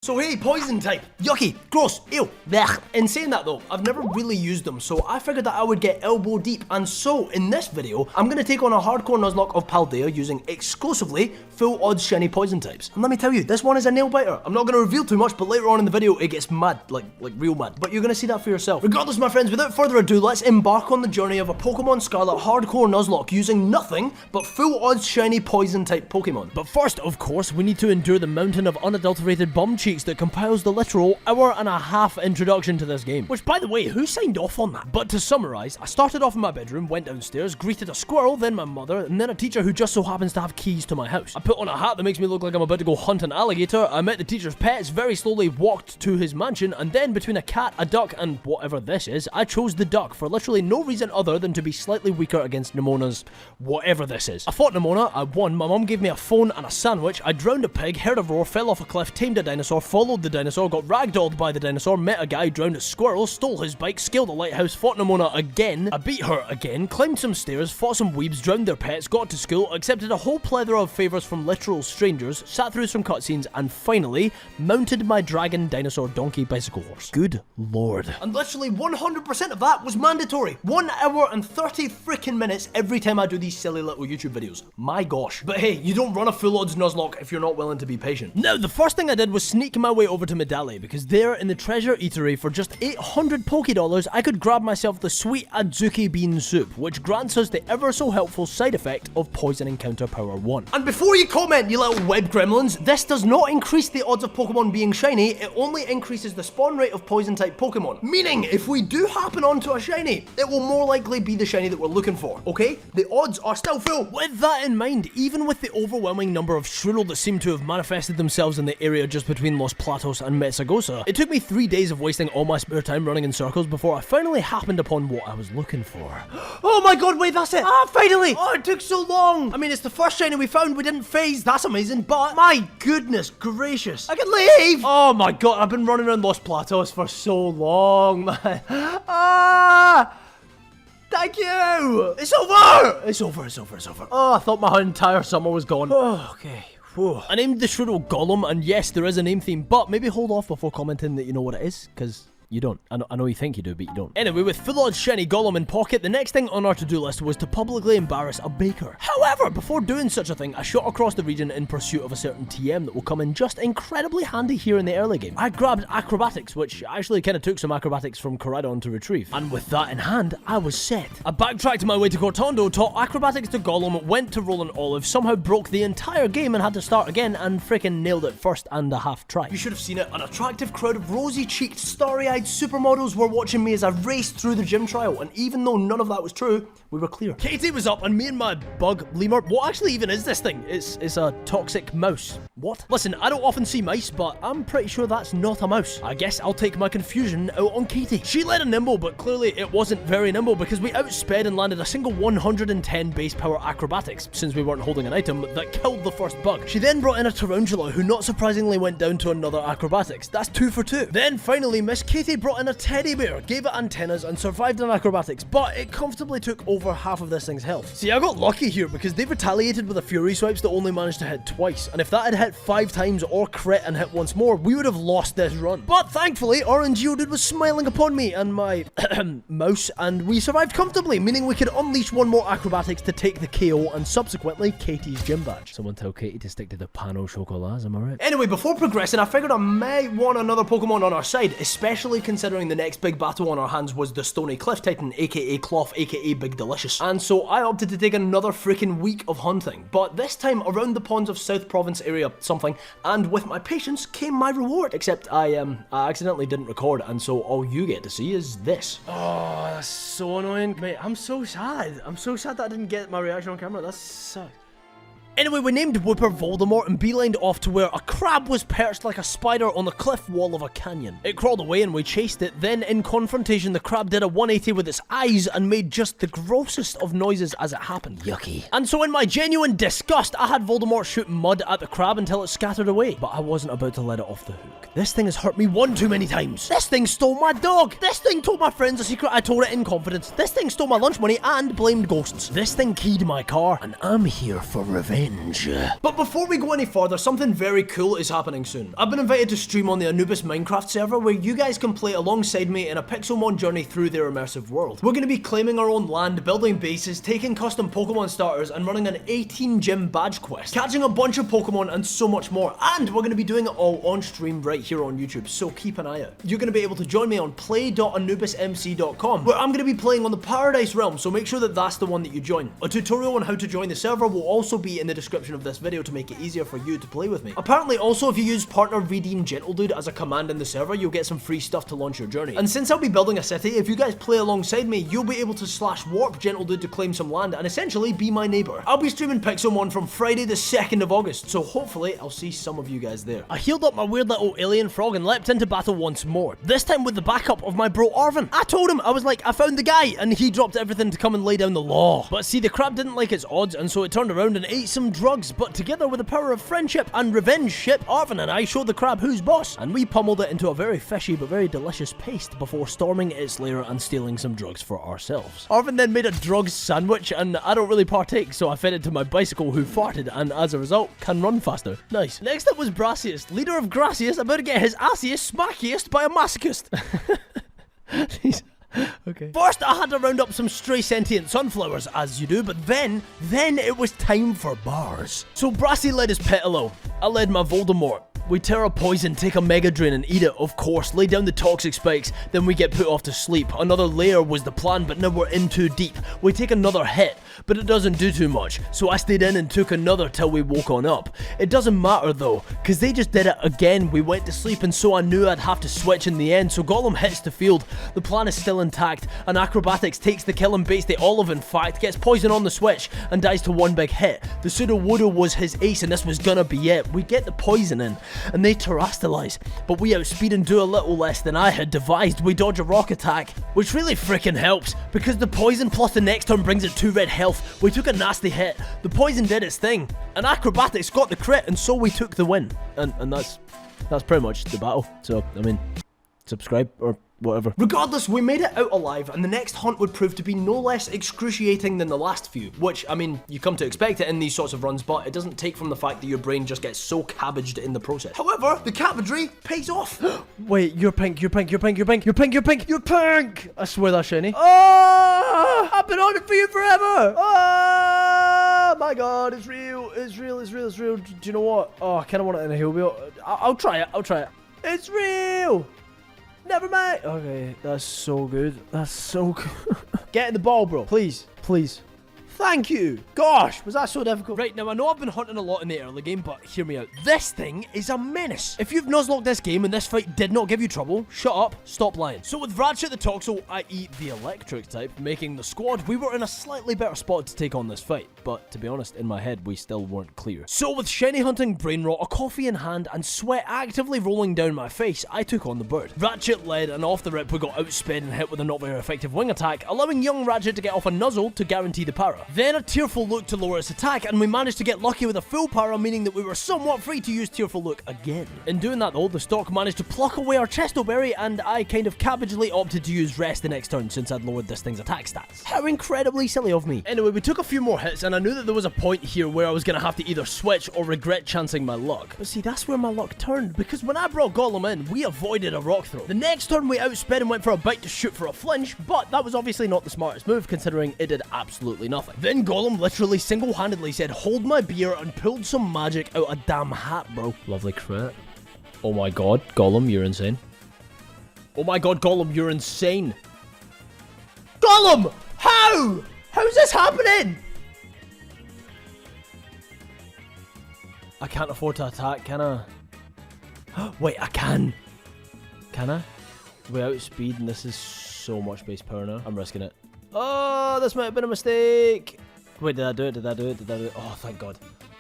So hey, poison type. Yucky, gross, ew, blech. In saying that though, I've never really used them, so I figured that I would get elbow deep. And so, in this video, I'm going to take on a hardcore Nuzlocke of Paldea using exclusively full odds shiny poison types. And let me tell you, this one is a nail biter. I'm not going to reveal too much, but later on in the video, it gets mad, like real mad. But you're going to see that for yourself. Regardless, my friends, without further ado, let's embark on the journey of a Pokemon Scarlet hardcore Nuzlocke using nothing but full odds shiny poison type Pokemon. But first, of course, we need to endure the mountain of unadulterated bum cheeks that compiles the literal hour-and-a-half introduction to this game. Which, by the way, who signed off on that? But to summarise, I started off in my bedroom, went downstairs, greeted a squirrel, then my mother, and then a teacher who just so happens to have keys to my house. I put on a hat that makes me look like I'm about to go hunt an alligator, I met the teacher's pets, very slowly walked to his mansion, and then between a cat, a duck, and whatever this is, I chose the duck for literally no reason other than to be slightly weaker against Nemona's whatever this is. I fought Nemona, I won, my mum gave me a phone and a sandwich, I drowned a pig, heard a roar, fell off a cliff, tamed a dinosaur, followed the dinosaur, got ragdolled by the dinosaur, met a guy, drowned a squirrel, stole his bike, scaled a lighthouse, fought Nemona again, I beat her again, climbed some stairs, fought some weebs, drowned their pets, got to school, accepted a whole plethora of favours from literal strangers, sat through some cutscenes, and finally, mounted my dragon dinosaur donkey bicycle horse. Good lord. And literally 100% of that was mandatory. 1 hour and 30 freaking minutes every time I do these silly little YouTube videos. My gosh. But hey, you don't run a full odds Nuzlocke if you're not willing to be patient. Now, the first thing I did was sneak my way over to Medali, because there in the treasure eatery for just 800 Pokédollars, I could grab myself the sweet Adzuki bean soup, which grants us the ever so helpful side effect of poison encounter power 1. And before you comment, you little web gremlins, this does not increase the odds of Pokemon being shiny, it only increases the spawn rate of poison type Pokemon. Meaning, if we do happen onto a shiny, it will more likely be the shiny that we're looking for, okay? The odds are still full. With that in mind, even with the overwhelming number of Shroodle that seem to have manifested themselves in the area just between Los Platos and Metsagosa, it took me 3 days of wasting all my spare time running in circles before I finally happened upon what I was looking for. Oh my god, wait, that's it! Ah, finally! Oh, it took so long! I mean, it's the first shiny we found, we didn't phase, that's amazing, but my goodness gracious, I can leave! Oh my god, I've been running around Los Platos for so long, man. Ah! Thank you! It's over! It's over, it's over, it's over. Oh, I thought my entire summer was gone. Oh, okay. Whew. I named the Shroodle Golem, and yes, there is a name theme, but maybe hold off before commenting that you know what it is, because you don't. I know you think you do, but you don't. Anyway, with full odds shiny Golem in pocket, the next thing on our to-do list was to publicly embarrass a baker. However, before doing such a thing, I shot across the region in pursuit of a certain TM that will come in just incredibly handy here in the early game. I grabbed acrobatics, which actually kind of took some acrobatics from Koraidon to retrieve. And with that in hand, I was set. I backtracked my way to Cortondo, taught acrobatics to Golem, went to roll an olive, somehow broke the entire game and had to start again, and freaking nailed it first and a half try. You should have seen it. An attractive crowd of rosy-cheeked, starry-eyed supermodels were watching me as I raced through the gym trial, and even though none of that was true, we were clear. Katy was up, and me and my bug lemur. What actually even is this thing? It's a toxic mouse. What? Listen, I don't often see mice, but I'm pretty sure that's not a mouse. I guess I'll take my confusion out on Katy. She led a nimble, but clearly it wasn't very nimble because we outsped and landed a single 110 base power acrobatics, since we weren't holding an item, that killed the first bug. She then brought in a tarantula, who not surprisingly went down to another acrobatics. That's 2 for 2. Then finally, Miss Katy brought in a teddy bear, gave it antennas, and survived on acrobatics, but it comfortably took over half of this thing's health. See, I got lucky here because they retaliated with a Fury Swipes that only managed to hit twice, and if that had hit 5 times or crit and hit once more, we would have lost this run. But thankfully, Orange Geodude was smiling upon me and my mouse, and we survived comfortably, meaning we could unleash one more acrobatics to take the KO and subsequently Katy's gym badge. Someone tell Katy to stick to the Pano Chocolats, am I right? Anyway, before progressing, I figured I may want another Pokemon on our side, especially considering the next big battle on our hands was the Stony Cliff Titan, aka Cloth, aka Big Delicious. And so I opted to take another freaking week of hunting, but this time around the ponds of South Province area something, and with my patience came my reward. Except I accidentally didn't record, and so all you get to see is this. Oh, that's so annoying. Mate, I'm so sad. I'm so sad that I didn't get my reaction on camera. That sucks. Anyway, we named Whooper Voldemort and beelined off to where a crab was perched like a spider on the cliff wall of a canyon. It crawled away and we chased it, then in confrontation the crab did a 180 with its eyes and made just the grossest of noises as it happened. Yucky. And so in my genuine disgust, I had Voldemort shoot mud at the crab until it scattered away, but I wasn't about to let it off the hook. This thing has hurt me one too many times. This thing stole my dog. This thing told my friends a secret I told it in confidence. This thing stole my lunch money and blamed ghosts. This thing keyed my car, and I'm here for revenge. revenge. But before we go any further, something very cool is happening soon. I've been invited to stream on the Anubis Minecraft server where you guys can play alongside me in a Pixelmon journey through their immersive world. We're going to be claiming our own land, building bases, taking custom Pokemon starters, and running an 18 gym badge quest, catching a bunch of Pokemon and so much more. And we're going to be doing it all on stream right here on YouTube, so keep an eye out. You're going to be able to join me on play.anubismc.com where I'm going to be playing on the Paradise Realm, so make sure that that's the one that you join. A tutorial on how to join the server will also be in the description of this video to make it easier for you to play with me. Apparently also if you use partner redeem Gentledude as a command in the server, you'll get some free stuff to launch your journey. And since I'll be building a city, if you guys play alongside me, you'll be able to /warp Gentledude to claim some land and essentially be my neighbor. I'll be streaming Pixelmon from Friday the 2nd of August, so hopefully I'll see some of you guys there. I healed up my weird little alien frog and leapt into battle once more, this time with the backup of my bro Arvin. I told him, I was like, I found the guy, and he dropped everything to come and lay down the law. But see, the crab didn't like its odds, and so it turned around and ate some drugs, but together with the power of friendship and revenge ship, Arvin and I showed the crab who's boss, and we pummeled it into a very fishy but very delicious paste before storming its lair and stealing some drugs for ourselves. Arvin then made a drugs sandwich, and I don't really partake, so I fed it to my bicycle who farted, and as a result, can run faster. Nice. Next up was Brassius, leader of Grassius, about to get his assiest smackiest by a masochist. Okay. First, I had to round up some stray sentient sunflowers, as you do, but then it was time for bars. So Brassy led his Petalil. I led my Voldemort. We Terra Poison, take a Mega Drain and eat it, of course, lay down the toxic spikes, then we get put off to sleep. Another layer was the plan, but now we're in too deep. We take another hit, but it doesn't do too much, so I stayed in and took another till we woke on up. It doesn't matter though, cause they just did it again. We went to sleep and so I knew I'd have to switch in the end, so Golem hits the field. The plan is still intact, and Acrobatics takes the kill and baits the olive in fact, gets poison on the switch, and dies to one big hit. The Sudowoodo was his ace and this was gonna be it. We get the poison in, and they terrestrialize, but we outspeed and do a little less than I had devised. We dodge a rock attack, which really freaking helps, because the poison plus the next turn brings it 2 red health. We took a nasty hit, the poison did its thing, and Acrobatics got the crit, and so we took the win. And that's pretty much the battle, so, I mean, subscribe, or whatever. Regardless, we made it out alive, and the next hunt would prove to be no less excruciating than the last few, which, I mean, you come to expect it in these sorts of runs, but it doesn't take from the fact that your brain just gets so cabbaged in the process. However, the cabbagery pays off. Wait, you're pink, you're pink, you're pink, you're pink, you're pink, you're pink, you're pink! I swear that's shiny. Oh! I've been on it for you forever! Oh my god, it's real, it's real, it's real, it's real. Do you know what? Oh, I kind of want it in a hill wheel. I'll try it, I'll try it. It's real! Never mind. Okay, that's so good. That's so good. Get in the ball, bro. Please. Please. Thank you. Gosh, was that so difficult? Right, now I know I've been hunting a lot in the early game, but hear me out. This thing is a menace. If you've Nuzlocke this game and this fight did not give you trouble, shut up, stop lying. So with Ratchet the Toxel, i.e. the electric type, making the squad, we were in a slightly better spot to take on this fight. But to be honest, in my head, we still weren't clear. So with shiny hunting, brain rot, a coffee in hand, and sweat actively rolling down my face, I took on the bird. Ratchet led, and off the rip we got outsped and hit with a not very effective wing attack, allowing young Ratchet to get off a Nuzzle to guarantee the para. Then a Tearful Look to lower its attack, and we managed to get lucky with a full para, meaning that we were somewhat free to use Tearful Look again. In doing that though, the stock managed to pluck away our Chesto Berry, and I kind of cabbagely opted to use Rest the next turn since I'd lowered this thing's attack stats. How incredibly silly of me. Anyway, we took a few more hits, and I knew that there was a point here where I was going to have to either switch or regret chancing my luck. But see, that's where my luck turned, because when I brought Golem in, we avoided a rock throw. The next turn we outsped and went for a bite to shoot for a flinch, but that was obviously not the smartest move considering it did absolutely nothing. Then Golem literally single-handedly said, hold my beer, and pulled some magic out a damn hat, bro. Lovely crit. Oh my god, Golem, you're insane. Oh my god, Golem, you're insane. Golem! How? How's this happening? I can't afford to attack, can I? Wait, I can. Can I? We outspeed, and this is so much base power now. I'm risking it. Oh, this might have been a mistake. Wait, did I do it? Did I do it? Did I do it? Oh, thank God.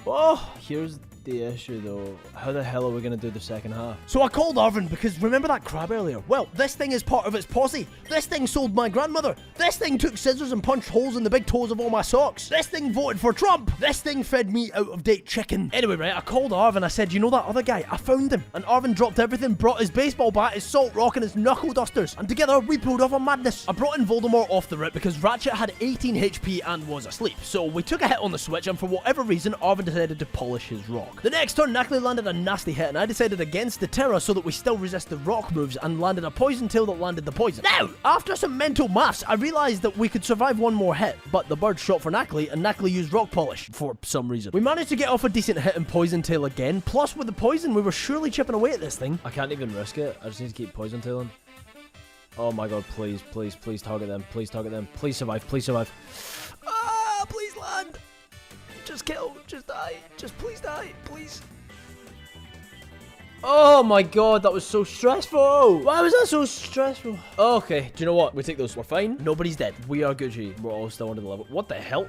Oh, here's the issue, though. How the hell are we going to do the second half? So I called Arvin because remember that crab earlier? Well, this thing is part of its posse. This thing sold my grandmother. This thing took scissors and punched holes in the big toes of all my socks. This thing voted for Trump. This thing fed me out-of-date chicken. Anyway, right, I called Arvin. I said, you know that other guy? I found him. And Arvin dropped everything, brought his baseball bat, his salt rock, and his knuckle dusters. And together, we pulled off a madness. I brought in Voldemort off the rip because Ratchet had 18 HP and was asleep. So we took a hit on the switch, and for whatever reason, Arvin decided to polish his rock. The next turn, Knackley landed a nasty hit, and I decided against the Terra so that we still resist the rock moves and landed a poison tail that landed the poison. Now, after some mental maths, I realized that we could survive one more hit, but the bird shot for Knackley, and Knackley used rock polish for some reason. We managed to get off a decent hit in poison tail again, plus with the poison, we were surely chipping away at this thing. I can't even risk it. I just need to keep poison tailing. Oh my god, please, please, please target them. Please target them. Please survive. Please survive. Ah, please land. Just kill. Just die. Just please die. Please. Oh my god, that was so stressful. Why was that so stressful? Okay, do you know what? We take those. We're fine. Nobody's dead. We are Gucci. We're all still under the level. What the hell?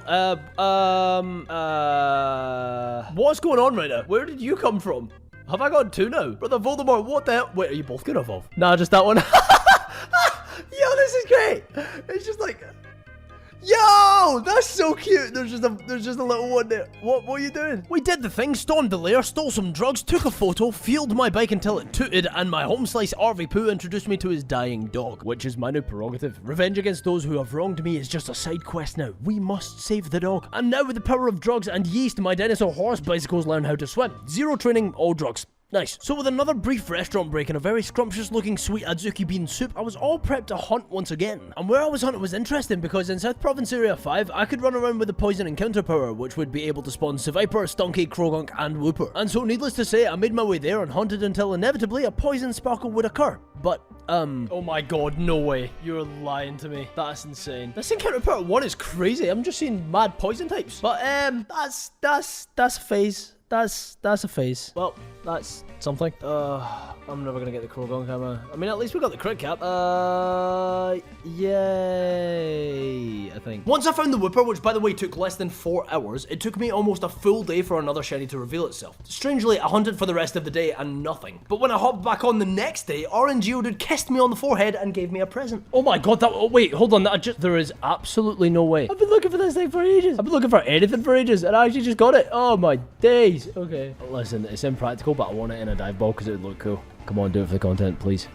What's going on right now? Where did you come from? Have I got two now? Brother Voldemort, what the hell? Wait, are you both gonna evolve? Nah, just that one. Yo, this is great. It's just like... Yo, that's so cute. There's just a little one there. What are you doing? We did the thing, stormed the lair, stole some drugs, took a photo, fueled my bike until it tooted, and my home slice RV Poo introduced me to his dying dog, which is my new prerogative. Revenge against those who have wronged me is just a side quest now. We must save the dog. And now with the power of drugs and yeast, my dinosaur horse bicycles learn how to swim. Zero training, all drugs. Nice. So with another brief restaurant break and a very scrumptious looking sweet adzuki bean soup, I was all prepped to hunt once again. And where I was hunting was interesting because in South Province Area 5, I could run around with the poison encounter power, which would be able to spawn Seviper, Stunky, Krogunk, and Wooper. And so needless to say, I made my way there and hunted until inevitably a poison sparkle would occur. But, oh my god, no way. You're lying to me. That's insane. This encounter power 1 is crazy. I'm just seeing mad poison types. But, that's a phase. That's a phase. Well, that's something. I'm never gonna get the Krogong hammer. I mean, at least we got the crit cap. Yay, I think. Once I found the Whooper, which by the way took less than 4 hours, it took me almost a full day for another shiny to reveal itself. Strangely, I hunted for the rest of the day and nothing. But when I hopped back on the next day, Orange Geodude kissed me on the forehead and gave me a present. Oh my god, that, oh wait, hold on, there is absolutely no way. I've been looking for this thing for ages. I've been looking for anything for ages, and I actually just got it. Oh my days. Okay. Listen, it's impractical, but I want it in a dive ball because it would look cool. Come on, do it for the content, please.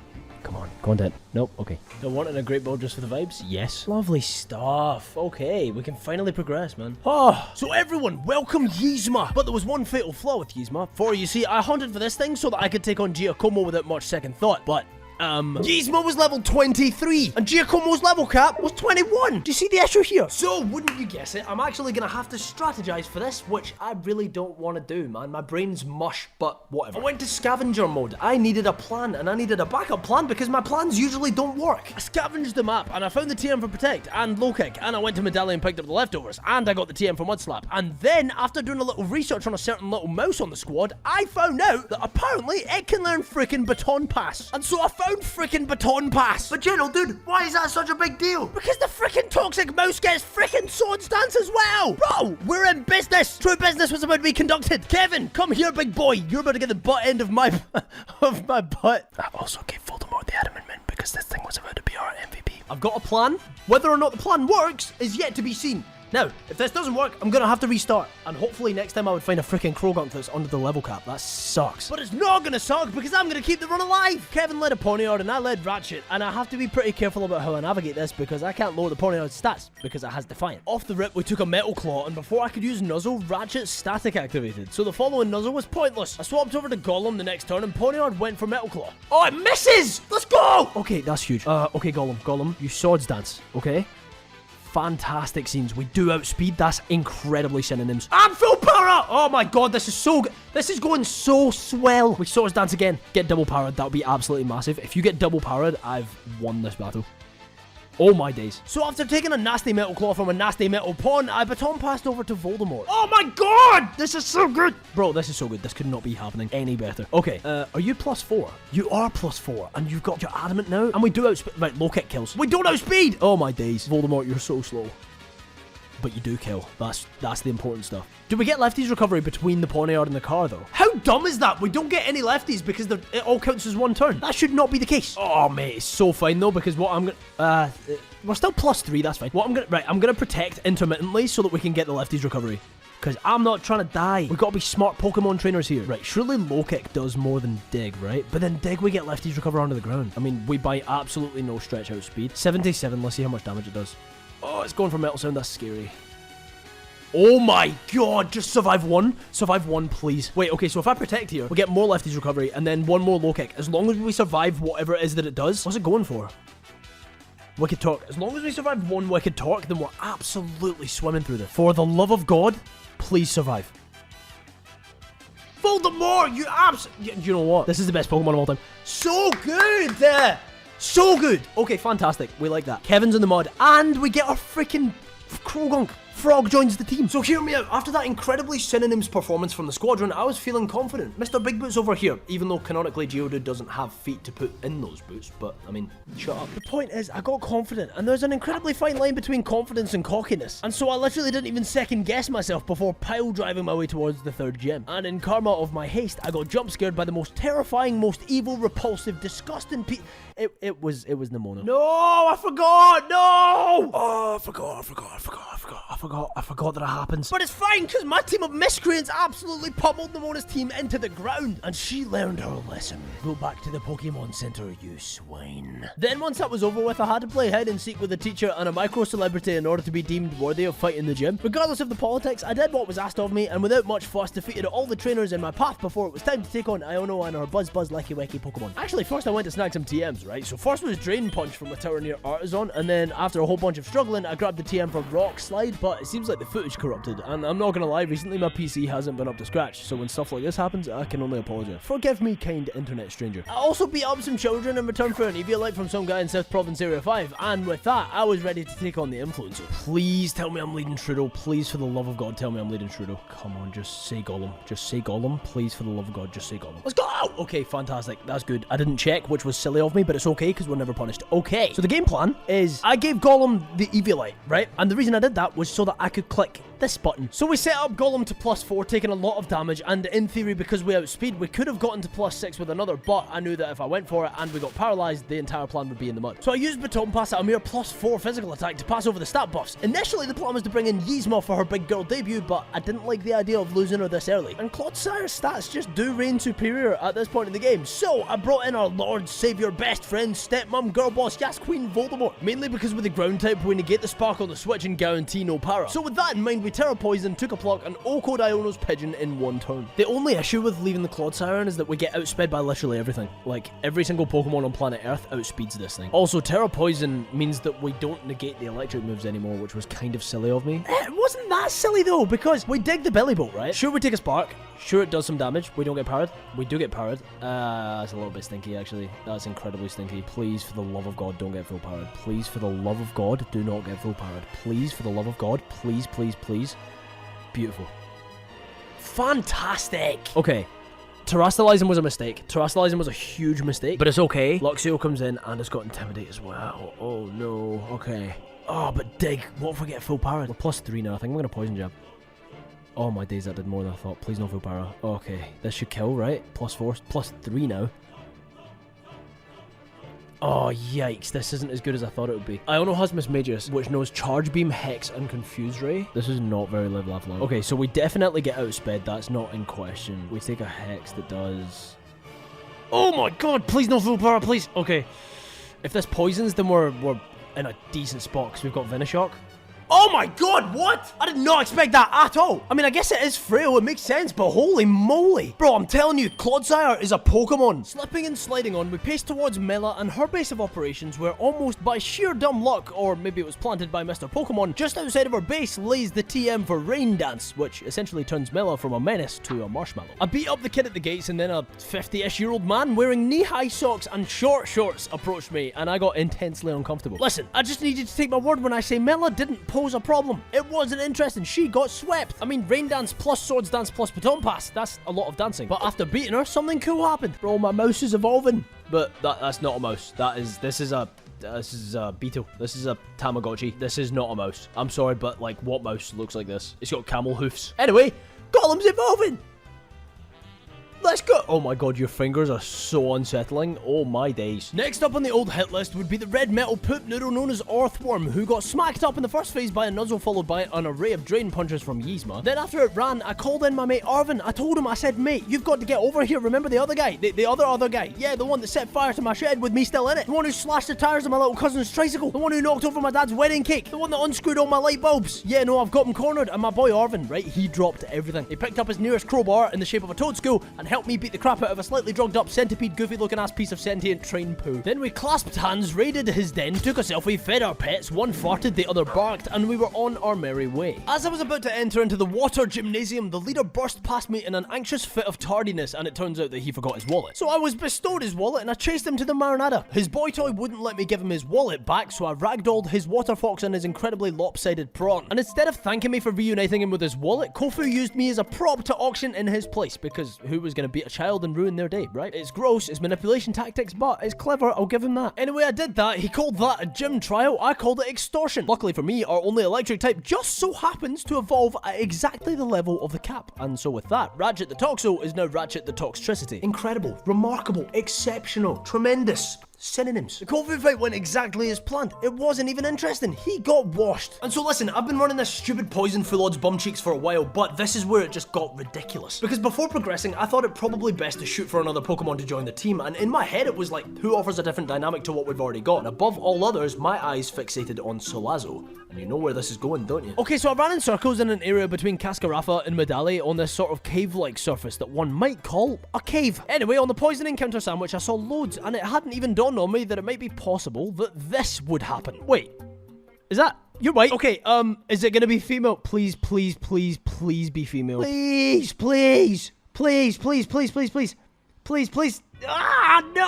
Come on, content. Nope, okay. Do I want it in a great ball just for the vibes? Yes. Lovely stuff. Okay, we can finally progress, man. Oh, so everyone, welcome Yzma. But there was one fatal flaw with Yzma. For you see, I hunted for this thing so that I could take on Giacomo without much second thought, but Yzma was level 23, and Giacomo's level cap was 21. Do you see the issue here? So, wouldn't you guess it, I'm actually gonna have to strategize for this, which I really don't want to do, man. My brain's mush, but whatever. I went to scavenger mode. I needed a plan, and I needed a backup plan because my plans usually don't work. I scavenged the map, and I found the TM for Protect, and Low Kick, and I went to Medallion and picked up the leftovers, and I got the TM for Mudslap. And then, after doing a little research on a certain little mouse on the squad, I found out that apparently it can learn freaking Baton Pass. And so I found freaking Baton Pass. But General, dude, why is that such a big deal? Because the freaking toxic mouse gets freaking swords dance as well. Bro, we're in business. True business was about to be conducted. Kevin, come here, big boy. You're about to get the butt end of my butt. I also gave Voldemort the adamant mint because this thing was about to be our MVP. I've got a plan. Whether or not the plan works is yet to be seen. Now, if this doesn't work, I'm gonna have to restart. And hopefully next time I would find a freaking Krogunk that's under the level cap. That sucks. But it's not gonna suck because I'm gonna keep the run alive. Kevin led a Ponyard and I led Ratchet. And I have to be pretty careful about how I navigate this because I can't lower the Ponyard's stats because it has Defiant. Off the rip, we took a Metal Claw, and before I could use Nuzzle, Ratchet's static activated. So the following Nuzzle was pointless. I swapped over to Golem the next turn and Ponyard went for Metal Claw. Oh, it misses! Let's go! Okay, that's huge. Okay, Golem, you swords dance, okay? Fantastic scenes. We do outspeed. That's incredibly synonyms. I'm full power! Oh my god, this is so good. This is going so swell. We swords dance again. Get double powered. That would be absolutely massive. If you get double powered, I've won this battle. Oh my days. So after taking a nasty Metal Claw from a nasty Metal Pawn, I baton passed over to Voldemort. Oh my god! This is so good! Bro, this is so good. This could not be happening any better. Okay, are you +4? You are +4, and you've got your adamant now? And we do outspeed. Right, low kick kills. We don't outspeed! Oh my days. Voldemort, you're so slow. but you do kill. That's the important stuff. Do we get lefties recovery between the Pawniard and the car, though? How dumb is that? We don't get any lefties because it all counts as one turn. That should not be the case. Oh, mate, it's so fine, though, because what I'm gonna... we're still +3, that's fine. I'm gonna protect intermittently so that we can get the lefties recovery. Because I'm not trying to die. We've got to be smart Pokemon trainers here. Right, surely low kick does more than dig, right? But then dig, we get lefties recover onto the ground. I mean, we buy absolutely no stretch out speed. 77, let's see how much damage it does. Oh, it's going for Metal Sound, that's scary. Oh my god, just survive one. Survive one, please. Wait, okay, so if I protect here, we get more lefties recovery and then one more low kick. As long as we survive whatever it is that it does. What's it going for? Wicked Torque. As long as we survive one Wicked Torque, then we're absolutely swimming through this. For the love of God, please survive. Voldemort, you know what? This is the best Pokemon of all time. So good! So good! Okay, fantastic. We like that. Kevin's in the mud, and we get our freaking Krogunk. Frog joins the team. So hear me out. After that incredibly synonyms performance from the squadron, I was feeling confident. Mr. Big Boots over here, even though canonically Geodude doesn't have feet to put in those boots, but I mean, shut up. The point is, I got confident, and there's an incredibly fine line between confidence and cockiness. And so I literally didn't even second guess myself before pile driving my way towards the third gym. And in karma of my haste, I got jump scared by the most terrifying, most evil, repulsive, disgusting It was Nemona. No, I forgot. No. Oh, I forgot that it happens. But it's fine, because my team of miscreants absolutely pummeled Nemona's team into the ground. And she learned her lesson. Go back to the Pokemon Center, you swine. Then once that was over with, I had to play hide and seek with a teacher and a micro-celebrity in order to be deemed worthy of fighting the gym. Regardless of the politics, I did what was asked of me, and without much fuss, defeated all the trainers in my path before it was time to take on Iono and her Buzz Lecky Wecky Pokemon. Actually, first I went to snag some TMs, right? So first was Drain Punch from a tower near Artisan, and then after a whole bunch of struggling, I grabbed the TM for Rock Slide, but it seems like the footage corrupted, and I'm not gonna lie, recently my PC hasn't been up to scratch, so when stuff like this happens, I can only apologize. Forgive me, kind internet stranger. I also beat up some children in return for an Eviolite from some guy in South Province Area 5, and with that, I was ready to take on the Influencer. Please tell me I'm leading Trudeau. Please, for the love of God, tell me I'm leading Trudeau. Come on, just say Gollum. Just say Gollum. Please, for the love of God, just say Gollum. Let's go! Okay, fantastic. That's good. I didn't check, which was silly of me, but it's okay, because we're never punished. Okay, so the game plan is I gave Gollum the Eviolite, right? And the reason I did that was so that I could click this button. So we set up Gollum to +4, taking a lot of damage, and in theory, because we outspeed, we could have gotten to +6 with another, but I knew that if I went for it and we got paralyzed, the entire plan would be in the mud. So I used Baton Pass at a mere +4 physical attack to pass over the stat buffs. Initially, the plan was to bring in Yzma for her big girl debut, but I didn't like the idea of losing her this early. And Clodsaire's stats just do reign superior at this point in the game, so I brought in our Lord, Savior, best friend, stepmom, girl boss, Yas Queen Voldemort, mainly because with the ground type, we negate the spark on the switch and guarantee no para. So with that in mind, we Terra Poison, took a pluck, and O-code Iono's Pigeon in one turn. The only issue with leaving the Clodsire is that we get outsped by literally everything. Like, every single Pokemon on planet Earth outspeeds this thing. Also, Terra Poison means that we don't negate the electric moves anymore, which was kind of silly of me. It wasn't that silly though, because we dig the Belly Bolt, right? Sure, we take a Spark. Sure, it does some damage. We don't get powered. We do get powered. That's a little bit stinky, actually. That's incredibly stinky. Please, for the love of God, don't get full powered. Please, for the love of God, do not get full powered. Please, for the love of God, please, please, please. Beautiful. Fantastic. Okay. Terastallizing was a mistake. Terastallizing was a huge mistake, but it's okay. Luxio comes in and it's got Intimidate as well. Oh, no. Okay. Oh, but dig. What if we get full power? We're +3 now. I think I'm going to Poison Jab. Oh, my days, that did more than I thought. Please no full power. Okay. This should kill, right? +4. +3 now. Oh, yikes. This isn't as good as I thought it would be. Iono has Miss Magus, which knows Charge Beam, Hex, and Confuse Ray. This is not very live, laugh, long. Okay, so we definitely get outsped. That's not in question. We take a Hex that does... Oh my god, please no full power, please. Okay. If this poisons, then we're in a decent spot, because we've got Venoshock. Oh my god, what? I did not expect that at all. I mean, I guess it is frail, it makes sense, but holy moly. Bro, I'm telling you, Clodsire is a Pokemon. Slipping and sliding on, we pace towards Mela and her base of operations, where almost by sheer dumb luck, or maybe it was planted by Mr. Pokemon, just outside of her base lays the TM for Rain Dance, which essentially turns Mela from a menace to a marshmallow. I beat up the kid at the gates, and then a 50-ish-year-old man wearing knee-high socks and short shorts approached me, and I got intensely uncomfortable. Listen, I just need you to take my word when I say Mela didn't pose a problem. It wasn't interesting. She got swept. I mean, Rain Dance plus Swords Dance plus Baton Pass. That's a lot of dancing. But after beating her, something cool happened. Bro, my mouse is evolving. But that's not a mouse. This is a a beetle. This is a Tamagotchi. This is not a mouse. I'm sorry, but like, what mouse looks like this? It's got camel hoofs. Anyway, Golem's evolving! Let's go! Oh my god, your fingers are so unsettling. Oh my days. Next up on the old hit list would be the red metal poop noodle known as Orthworm, who got smacked up in the first phase by a Nuzzle followed by an array of drain punches from Yzma. Then after it ran, I called in my mate Arvin. I told him, I said, mate, you've got to get over here. Remember the other guy? The other guy. Yeah, the one that set fire to my shed with me still in it. The one who slashed the tires of my little cousin's tricycle. The one who knocked over my dad's wedding cake. The one that unscrewed all my light bulbs. Yeah, no, I've got him cornered. And my boy Arvin, right, he dropped everything. He picked up his nearest crowbar in the shape of a toadstool and helped me beat the crap out of a slightly drugged up centipede goofy looking ass piece of sentient train poo. Then we clasped hands, raided his den, took a selfie, fed our pets, one farted, the other barked, and we were on our merry way. As I was about to enter into the water gymnasium, the leader burst past me in an anxious fit of tardiness, and it turns out that he forgot his wallet. So I was bestowed his wallet and I chased him to the Marinada. His boy toy wouldn't let me give him his wallet back, so I ragdolled his water fox and his incredibly lopsided prawn. And instead of thanking me for reuniting him with his wallet, Kofu used me as a prop to auction in his place, because who was going to beat a child and ruin their day, right? It's gross, it's manipulation tactics, but it's clever, I'll give him that. Anyway, I did that, he called that a gym trial, I called it extortion. Luckily for me, our only electric type just so happens to evolve at exactly the level of the cap, and so with that, Ratchet the Toxo is now Ratchet the Toxtricity. Incredible, remarkable, exceptional, tremendous. Synonyms. The Kofu fight went exactly as planned. It wasn't even interesting. He got washed. And so listen, I've been running this stupid poison full odds bum cheeks for a while, but this is where it just got ridiculous. Because before progressing, I thought it probably best to shoot for another Pokemon to join the team, and in my head it was like, who offers a different dynamic to what we've already got? And above all others, my eyes fixated on Solazo. And you know where this is going, don't you? Okay, so I ran in circles in an area between Cascarafa and Medali on this sort of cave-like surface that one might call a cave. Anyway, on the poisoning counter sandwich, I saw loads, and it hadn't even dawned on me that it might be possible that this would happen. Wait, is that... You're right. Okay, is it gonna be female? Please, please, please, please be female. Please, please, please, please, please, please, please, please, please. Ah, no!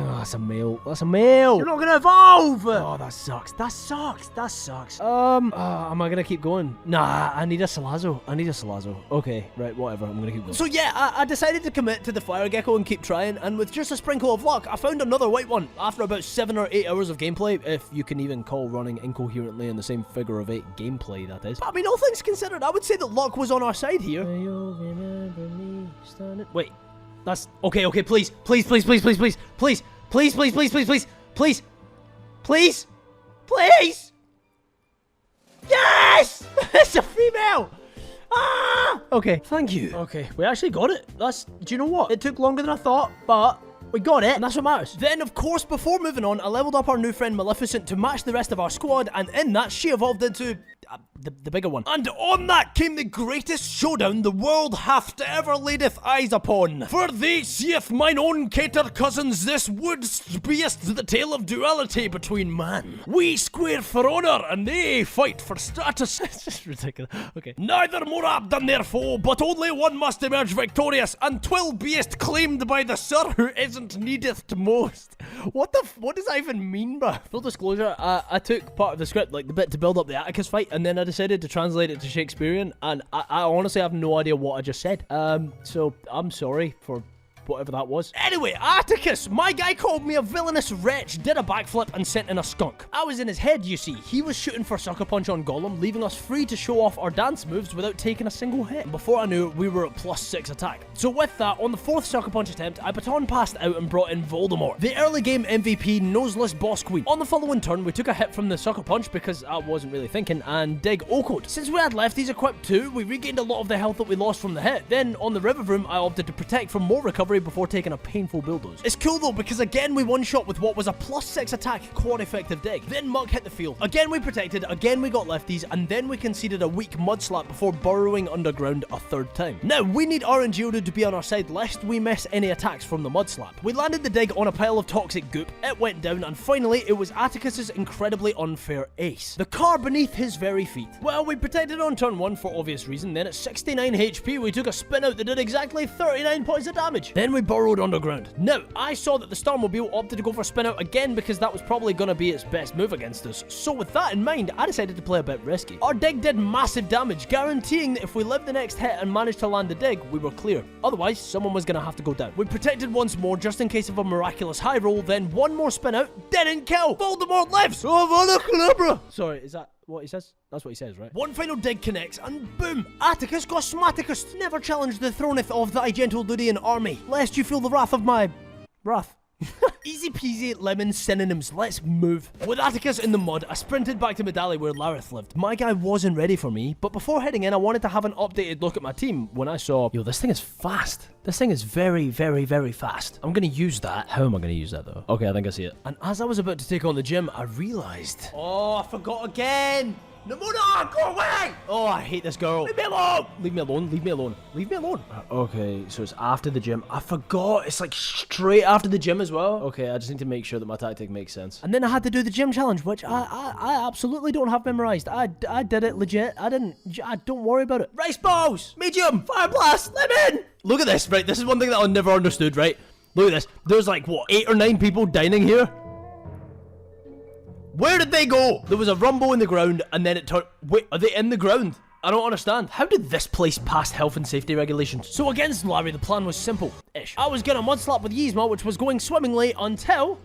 Oh, that's a male. That's a male. You're not gonna evolve! Oh, that sucks. That sucks. That sucks. Am I gonna keep going? Nah, I need a Solazo. I need a Solazo. Okay, right, whatever. I'm gonna keep going. So yeah, I decided to commit to the Fire Gecko and keep trying, and with just a sprinkle of luck, I found another white one. After about 7 or 8 hours of gameplay, if you can even call running incoherently in the same figure of 8 gameplay, that is. But I mean, all things considered, I would say that luck was on our side here. Wait. That's okay, please, please, please, please, please, please, please, please, please, please, please, please, please, please, please. Yes! It's a female! Ah! Okay, thank you. Okay, we actually got it. Do you know what? It took longer than I thought, but we got it, and that's what matters. Then, of course, before moving on, I leveled up our new friend Maleficent to match the rest of our squad, and in that, she evolved into... the bigger one. And on that came the greatest showdown the world hath ever laideth eyes upon. For thee seeth mine own cater cousins, this wouldst beest the tale of duality between man. We square for honour, and they fight for status. It's just ridiculous. Okay. Neither more apt than their foe, but only one must emerge victorious, and 'twill beest claimed by the sir who isn't needeth most. What does that even mean, bruh? Full disclosure, I took part of the script, like the bit to build up the Atticus fight, and then I decided to translate it to Shakespearean, and I honestly have no idea what I just said. So I'm sorry for whatever that was. Anyway, Atticus, my guy called me a villainous wretch, did a backflip, and sent in a skunk. I was in his head, you see. He was shooting for Sucker Punch on Golem, leaving us free to show off our dance moves without taking a single hit. And before I knew it, we were at +6 attack. So with that, on the 4th Sucker Punch attempt, I baton passed out and brought in Voldemort, the early game MVP noseless boss queen. On the following turn, we took a hit from the Sucker Punch because I wasn't really thinking, and dig O-Code. Since we had lefties equipped too, we regained a lot of the health that we lost from the hit. Then, on the River Room, I opted to protect for more recovery before taking a painful bulldoze. It's cool though, because again we one-shot with what was a +6 attack quad effective dig. Then Muck hit the field. Again we protected, again we got lefties, and then we conceded a weak mud slap before burrowing underground a 3rd time. Now, we need our Geodude to be on our side lest we miss any attacks from the mud slap. We landed the dig on a pile of toxic goop, it went down, and finally it was Atticus's incredibly unfair ace. The car beneath his very feet. Well, we protected on turn 1 for obvious reason, then at 69 HP we took a spin out that did exactly 39 points of damage. Then then we borrowed Underground. Now, I saw that the Starmobile opted to go for spin out again because that was probably going to be its best move against us. So with that in mind, I decided to play a bit risky. Our dig did massive damage, guaranteeing that if we lived the next hit and managed to land the dig, we were clear. Otherwise, someone was going to have to go down. We protected once more just in case of a miraculous high roll, then one more spin out didn't kill. Voldemort lives! Oh, sorry, is that what he says? That's what he says, right? One final dig connects, and boom! Atticus got Smaticus. Never challenge the throneth of thy gentle Ludian army, lest you feel the wrath of my... wrath. Easy peasy lemon synonyms, let's move. With Atticus in the mud, I sprinted back to Medali where Lareth lived. My guy wasn't ready for me, but before heading in, I wanted to have an updated look at my team when I saw, yo, this thing is fast. This thing is very, very, very fast. I'm gonna use that. How am I gonna use that though? Okay, I think I see it. And as I was about to take on the gym, I realized, oh, I forgot again. Namuna, go away! Oh, I hate this girl. Leave me alone! Leave me alone, leave me alone, leave me alone. Okay, so it's after the gym. I forgot, it's like straight after the gym as well. Okay, I just need to make sure that my tactic makes sense. And then I had to do the gym challenge, which I absolutely don't have memorized. I did it legit. Don't worry about it. Rice balls! Medium! Fire blast! Lemon! Look at this, right? This is one thing that I never understood, right? Look at this. There's like, what, 8 or 9 people dining here? Where did they go? There was a rumble in the ground, and then it turned... Wait, are they in the ground? I don't understand. How did this place pass health and safety regulations? So against Larry, the plan was simple-ish. I was gonna mudslap with Yzma, which was going swimmingly until...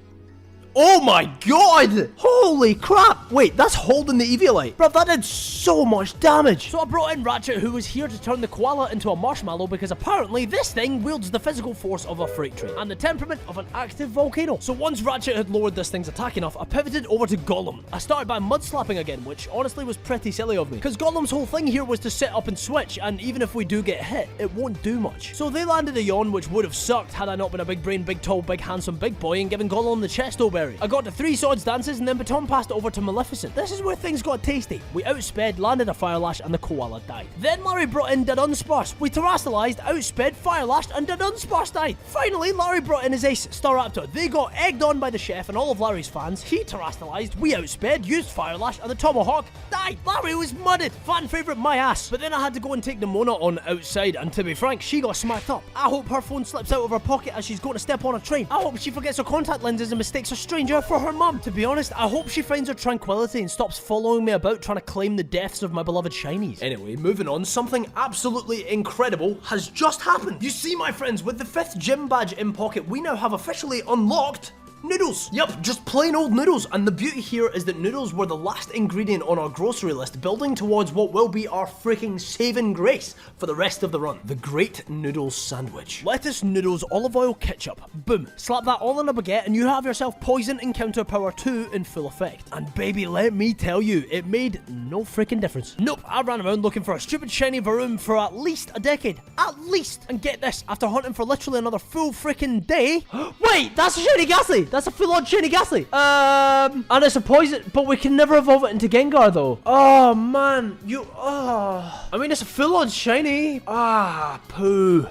Oh my god! Holy crap! Wait, that's holding the Eviolite. Bruv, that did so much damage. So I brought in Ratchet, who was here to turn the koala into a marshmallow because apparently this thing wields the physical force of a freight train and the temperament of an active volcano. So once Ratchet had lowered this thing's attack enough, I pivoted over to Gollum. I started by mudslapping again, which honestly was pretty silly of me, because Gollum's whole thing here was to sit up and switch, and even if we do get hit, it won't do much. So they landed a yawn, which would have sucked had I not been a big brain, big tall, big handsome, big boy and given Gollum the chesto berry. I got to 3 swords dances and then baton passed over to Maleficent. This is where things got tasty. We outsped, landed a fire lash, and the koala died. Then Larry brought in Dadunsparce. We terrestrialized, outsped, fire lashed, and Dadunsparce died. Finally, Larry brought in his ace, Staraptor. They got egged on by the chef and all of Larry's fans. He terrestrialized, we outsped, used fire lash, and the tomahawk died. Larry was mudded. Fan favorite, my ass. But then I had to go and take Nimona on outside, and to be frank, she got smacked up. I hope her phone slips out of her pocket as she's going to step on a train. I hope she forgets her contact lenses and mistakes a stranger for her mum. To be honest, I hope she finds her tranquility and stops following me about trying to claim the deaths of my beloved shinies. Anyway, moving on, something absolutely incredible has just happened. You see, my friends, with the 5th gym badge in pocket, we now have officially unlocked noodles. Yep, just plain old noodles. And the beauty here is that noodles were the last ingredient on our grocery list, building towards what will be our freaking saving grace for the rest of the run. The Great Noodles Sandwich. Lettuce, noodles, olive oil, ketchup. Boom. Slap that all in a baguette and you have yourself Poison Encounter Power 2 in full effect. And baby, let me tell you, it made no freaking difference. Nope, I ran around looking for a stupid shiny Varoom for at least a decade. At least. And get this, after hunting for literally another full freaking day... Wait, that's a shiny Ghastly! That's a full-on shiny Ghastly. And it's a poison, but we can never evolve it into Gengar though. Oh man, I mean, it's a full-on shiny. Poo.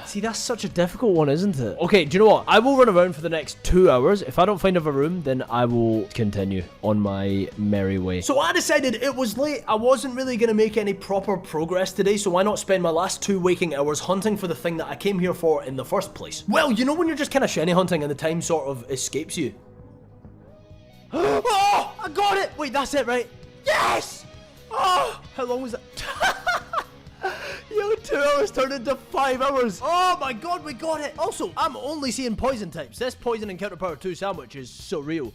See, that's such a difficult one, isn't it? Okay, do you know what? I will run around for the next 2 hours. If I don't find a Varoom, then I will continue on my merry way. So I decided it was late. I wasn't really gonna make any proper progress today, so why not spend my last 2 waking hours hunting for the thing that I came here for in the first place? Well, you know when you're just kind of shiny hunting and the time sort of escapes you. Oh, I got it! Wait, that's it, right? Yes! Oh, how long was that? Yo, 2 hours turned into 5 hours. Oh my god, we got it. Also, I'm only seeing poison types. This Poison Encounter Power 2 sandwich is surreal.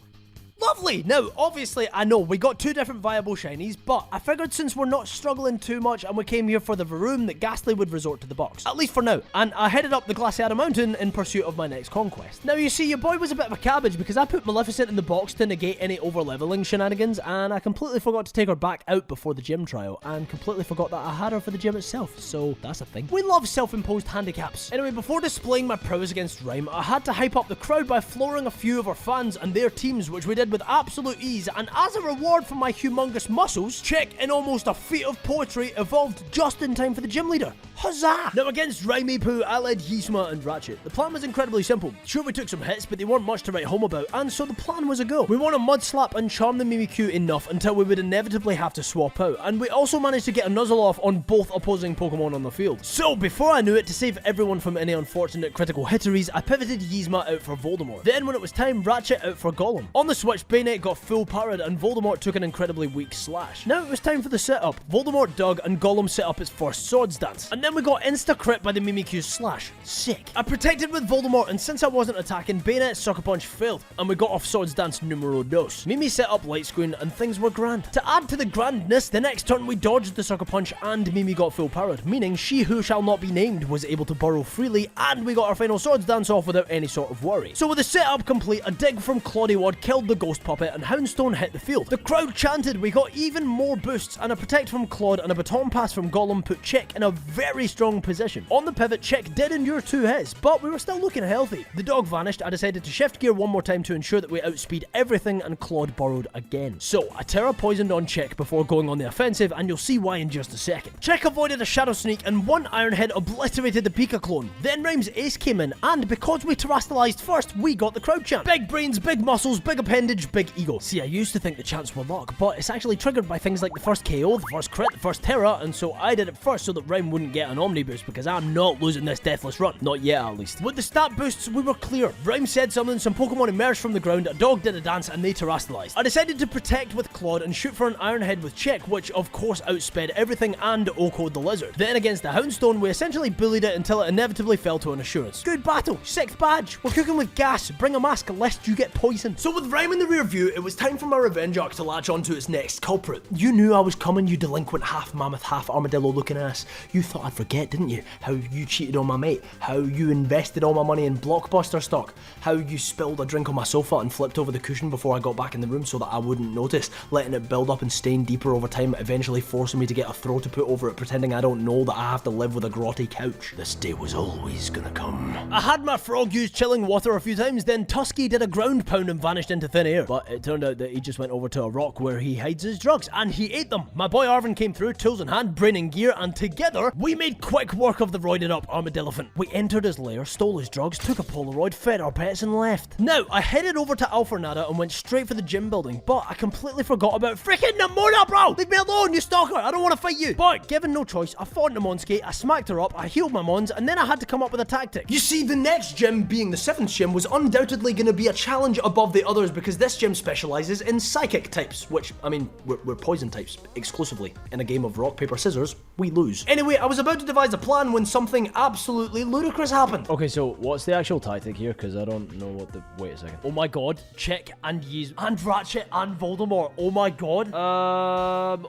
Lovely! Now, obviously, I know we got 2 different viable shinies, but I figured since we're not struggling too much and we came here for the Varoom, that Ghastly would resort to the box. At least for now. And I headed up the Glaciada Mountain in pursuit of my next conquest. Now, you see, your boy was a bit of a cabbage because I put Maleficent in the box to negate any over-leveling shenanigans, and I completely forgot to take her back out before the gym trial, and completely forgot that I had her for the gym itself, so that's a thing. We love self-imposed handicaps. Anyway, before displaying my prowess against Ryme, I had to hype up the crowd by flooring a few of our fans and their teams, which we did with absolute ease, and as a reward for my humongous muscles, Chick, in almost a feat of poetry, evolved just in time for the gym leader. Huzzah! Now against Ryme, I led Yzma and Ratchet. The plan was incredibly simple. Sure, we took some hits, but they weren't much to write home about, and so the plan was a go. We want to mud slap and charm the Mimikyu enough until we would inevitably have to swap out, and we also managed to get a nuzzle off on both opposing Pokemon on the field. So before I knew it, to save everyone from any unfortunate critical hitteries, I pivoted Yzma out for Voldemort. Then when it was time, Ratchet out for Gollum. On the switch, Bayonet got full powered and Voldemort took an incredibly weak Slash. Now it was time for the setup. Voldemort dug and Gollum set up its first Swords Dance. And then we got insta-crit by the Mimikyu's Slash. Sick. I protected with Voldemort, and since I wasn't attacking, Bayonet's Sucker Punch failed, and we got off Swords Dance numero dos. Mimi set up Light Screen and things were grand. To add to the grandness, the next turn we dodged the Sucker Punch and Mimi got full powered, meaning she who shall not be named was able to burrow freely, and we got our final Swords Dance off without any sort of worry. So with the setup complete, a dig from Claudiwad killed the Ghost Puppet and Houndstone hit the field. The crowd chanted, we got even more boosts, and a Protect from Claude and a Baton Pass from Gollum put Chick in a very strong position. On the pivot, Chick did endure 2 hits, but we were still looking healthy. The dog vanished, I decided to shift gear one more time to ensure that we outspeed everything, and Claude burrowed again. So, I Terra poisoned on Chick before going on the offensive, and you'll see why in just a second. Chick avoided a Shadow Sneak, and one Iron Head obliterated the Pika clone. Then Ryme's Ace came in, and because we terrestrialized first, we got the crowd chant. Big brains, big muscles, big appendage, big ego. See, I used to think the chants were luck, but it's actually triggered by things like the first KO, the first crit, the first Terra, and so I did it first so that Ryme wouldn't get an Omni boost, because I'm not losing this deathless run. Not yet, at least. With the stat boosts, we were clear. Ryme said something, some Pokemon emerged from the ground, a dog did a dance, and they terrestrialized. I decided to protect with Claude and shoot for an Iron Head with Chick, which of course outsped everything and OHKO'd the lizard. Then against the Houndstone, we essentially bullied it until it inevitably fell to an Assurance. Good battle. 6th badge. We're cooking with gas. Bring a mask lest you get poisoned. So with Ryme in the rear view, it was time for my revenge arc to latch onto its next culprit. You knew I was coming, you delinquent half mammoth, half armadillo looking ass. You thought I'd forget, didn't you? How you cheated on my mate. How you invested all my money in Blockbuster stock. How you spilled a drink on my sofa and flipped over the cushion before I got back in the room so that I wouldn't notice, letting it build up and stain deeper over time, eventually forcing me to get a throw to put over it, pretending I don't know that I have to live with a grotty couch. This day was always gonna come. I had my frog use chilling water a few times, then Tusky did a ground pound and vanished into thin air. But it turned out that he just went over to a rock where he hides his drugs, and he ate them. My boy Arvin came through, tools in hand, brain in gear, and together, we made quick work of the roided up armadillophant. We entered his lair, stole his drugs, took a Polaroid, fed our pets, and left. Now, I headed over to Alfornada and went straight for the gym building, but I completely forgot about freaking Nemona, bro! Leave me alone, you stalker! I don't want to fight you! But, given no choice, I fought Nemonski, I smacked her up, I healed my mons, and then I had to come up with a tactic. You see, the next gym, being the 7th gym, was undoubtedly going to be a challenge above the others because this gym specializes in psychic types, which, I mean, we're poison types, exclusively. In a game of rock, paper, scissors, we lose. Anyway, I was about to devise a plan when something absolutely ludicrous happened. Okay, so what's the actual tactic here? Because I don't know what the... Wait a second. Oh my god, Chick and Yeez and Ratchet and Voldemort. Oh my god.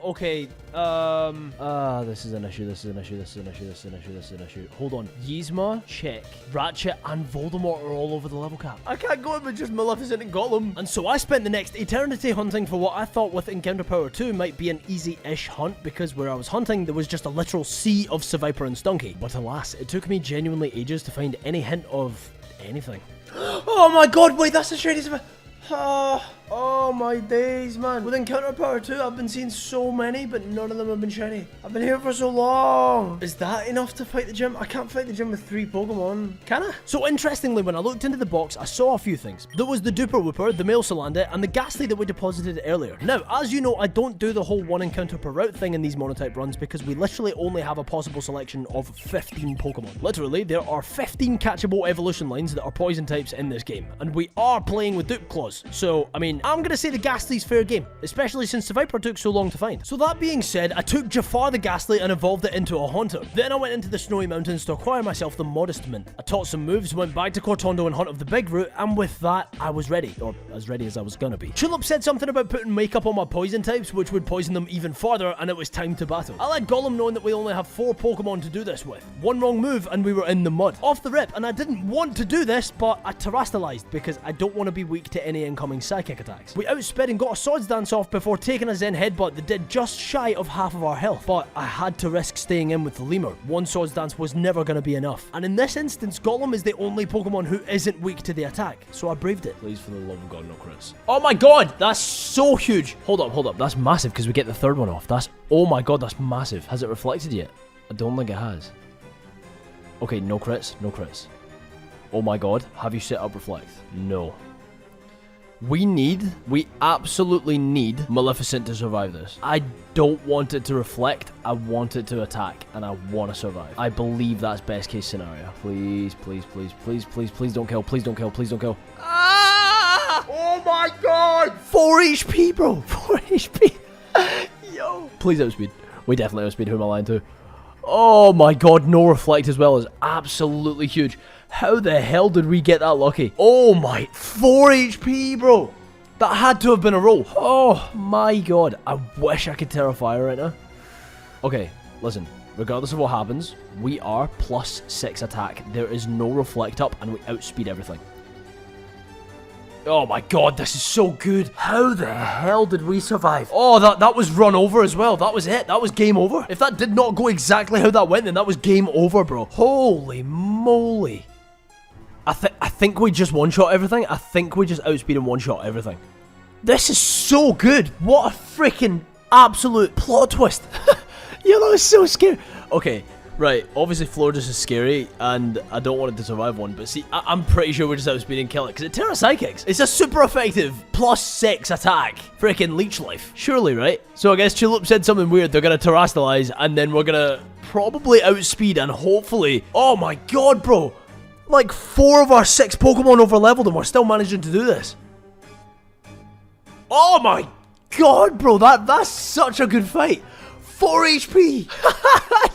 Okay. This is an issue, this is an issue, this is an issue, this is an issue, this is an issue. Hold on. Yzma, Chick, Ratchet, and Voldemort are all over the level cap. I can't go in with just Maleficent and Gollum. And so I spent the next eternity hunting for what I thought with Encounter Power 2 might be an easy-ish hunt, because where I was hunting, there was just a literal sea of Seviper and Stunky. But alas, it took me genuinely ages to find any hint of anything. Oh my god, wait, that's the shiny Seviper. Oh my days, man. With Encounter Power 2, I've been seeing so many, but none of them have been shiny. I've been here for so long. Is that enough to fight the gym? I can't fight the gym with 3 Pokemon. Can I? So interestingly, when I looked into the box, I saw a few things. There was the Duper Whooper, the Male Salandit, and the Ghastly that we deposited earlier. Now, as you know, I don't do the whole 1 encounter per route thing in these monotype runs because we literally only have a possible selection of 15 Pokemon. Literally, there are 15 catchable evolution lines that are poison types in this game, and we are playing with Dupe Claws. So, I mean, I'm gonna say the Ghastly's fair game, especially since Seviper took so long to find. So that being said, I took Jafar the Ghastly and evolved it into a Haunter. Then I went into the Snowy Mountains to acquire myself the Modest Mint. I taught some moves, went back to Cortondo and Hunt of the Big Route, and with that, I was ready. Or as ready as I was gonna be. Tulip said something about putting makeup on my poison types, which would poison them even farther, and it was time to battle. I let Gollum knowing that we only have 4 Pokemon to do this with. One wrong move, and we were in the mud. Off the rip, and I didn't want to do this, but I terrestrialized, because I don't want to be weak to any incoming psychic attacks. We outsped and got a Swords Dance off before taking a Zen Headbutt that did just shy of half of our health, but I had to risk staying in with the lemur. One Swords Dance was never going to be enough, and in this instance, Golem is the only Pokemon who isn't weak to the attack, so I braved it. Please, for the love of God, no crits. Oh my god, that's so huge. Hold up, that's massive because we get the third one off. Oh my god, that's massive. Has it reflected yet? I don't think it has. Okay, no crits, no crits. Oh my god, have you set up reflect? No. We absolutely need Maleficent to survive this. I don't want it to reflect, I want it to attack, and I want to survive. I believe that's best case scenario. Please, please, please, please, please, please don't kill, please don't kill, please don't kill. Ah! Oh my god! 4 HP, bro! 4 HP! Yo! Please outspeed. We definitely outspeed. Who am I lying to? Oh my god, no reflect as well is absolutely huge. How the hell did we get that lucky? Oh my, 4 HP, bro. That had to have been a roll. Oh my god, I wish I could Terra right now. Okay, listen, regardless of what happens, we are +6 attack. There is no reflect up and we outspeed everything. Oh my god, this is so good. How the hell did we survive? Oh, that was run over as well. That was it. That was game over. If that did not go exactly how that went, then that was game over, bro. Holy moly. I think we just one-shot everything. I think we just outspeed and one-shot everything. This is so good. What a freaking absolute plot twist. Yo, that was so scary. Okay. Right, obviously Florges is scary, and I don't want it to survive one, but see, I'm pretty sure we're just outspeed and kill it, because it Terra Psychics. It's a super effective +6 attack freaking leech life. Surely, right? So I guess Tulip said something weird. They're going to Terrastalize, and then we're going to probably outspeed, and hopefully... Oh my god, bro! Like 4 of our 6 Pokemon over-leveled, and we're still managing to do this. Oh my god, bro! That's such a good fight. 4 HP!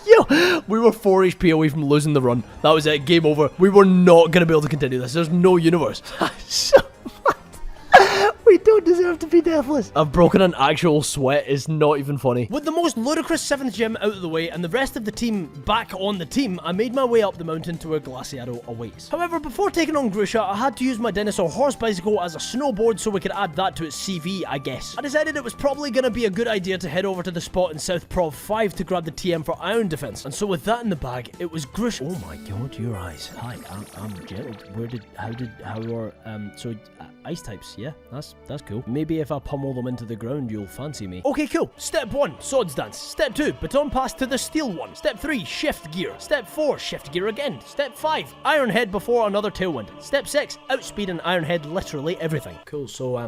Yo, we were 4 HP away from losing the run. That was it, game over. We were not going to be able to continue this. There's no universe. So we don't deserve to be deathless. I've broken an actual sweat. It's not even funny. With the most ludicrous 7th gym out of the way and the rest of the team back on the team, I made my way up the mountain to where Glaciado awaits. However, before taking on Grusha, I had to use my dinosaur horse bicycle as a snowboard so we could add that to its CV, I guess. I decided it was probably going to be a good idea to head over to the spot in South Prov 5 to grab the TM for Iron Defense. And so with that in the bag, it was Grusha. Oh my god, your eyes. Hi, I'm Gerald. Ice types, yeah, that's cool. Maybe if I pummel them into the ground, you'll fancy me. Okay, cool. Step 1, Swords Dance. Step 2, Baton Pass to the Steel one. Step 3, Shift Gear. Step 4, Shift Gear again. Step 5, Iron Head before another Tailwind. Step 6, Outspeed and Iron Head literally everything. Cool, so,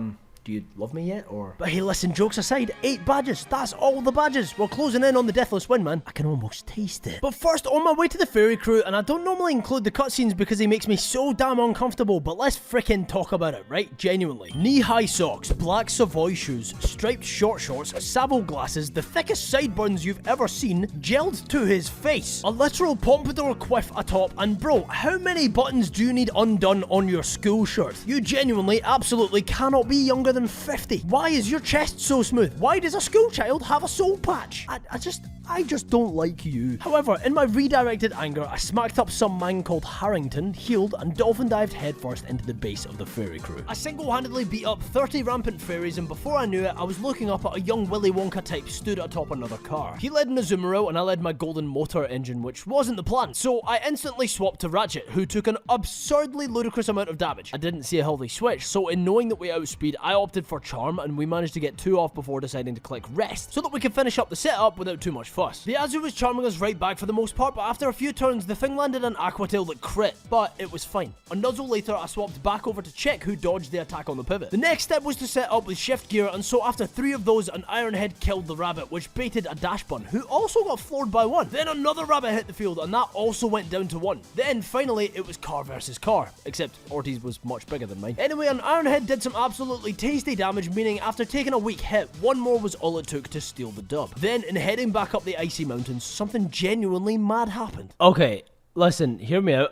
do you love me yet, or...? But hey, listen, jokes aside, 8 badges. That's all the badges. We're closing in on the Deathless Win, man. I can almost taste it. But first, on my way to the Fairy Crew, and I don't normally include the cutscenes because he makes me so damn uncomfortable, but let's frickin' talk about it, right? Genuinely. Knee-high socks, black Savoy shoes, striped short shorts, sable glasses, the thickest sideburns you've ever seen, gelled to his face, a literal pompadour quiff atop, and bro, how many buttons do you need undone on your school shirt? You genuinely, absolutely cannot be younger than 50. Why is your chest so smooth? Why does a school child have a soul patch? I just don't like you. However, in my redirected anger, I smacked up some man called Harrington, healed, and dolphin dived headfirst into the base of the Fairy Crew. I single-handedly beat up 30 rampant fairies, and before I knew it, I was looking up at a young Willy Wonka type stood atop another car. He led an Azumarill, and I led my golden motor engine, which wasn't the plan. So I instantly swapped to Ratchet, who took an absurdly ludicrous amount of damage. I didn't see a healthy switch, so in knowing that we outspeed, I opted for Charm, and we managed to get 2 off before deciding to click Rest, so that we could finish up the setup without too much fuss. The Azu was charming us right back for the most part, but after a few turns, the thing landed an Aqua Tail that crit, but it was fine. A Nuzzle later, I swapped back over to Chick, who dodged the attack on the pivot. The next step was to set up with Shift Gear, and so after 3 of those, an Iron Head killed the rabbit, which baited a Dash Bun, who also got floored by 1. Then another rabbit hit the field, and that also went down to 1. Then, finally, it was car versus car, except Ortiz was much bigger than mine. Anyway, an Iron Head did some absolutely tasty damage, meaning after taking a weak hit, 1 more was all it took to steal the dub. Then, in heading back up the icy mountains, something genuinely mad happened. Okay, listen, hear me out.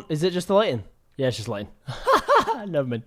Is it just the lighting? Yeah, it's just lighting. Never mind.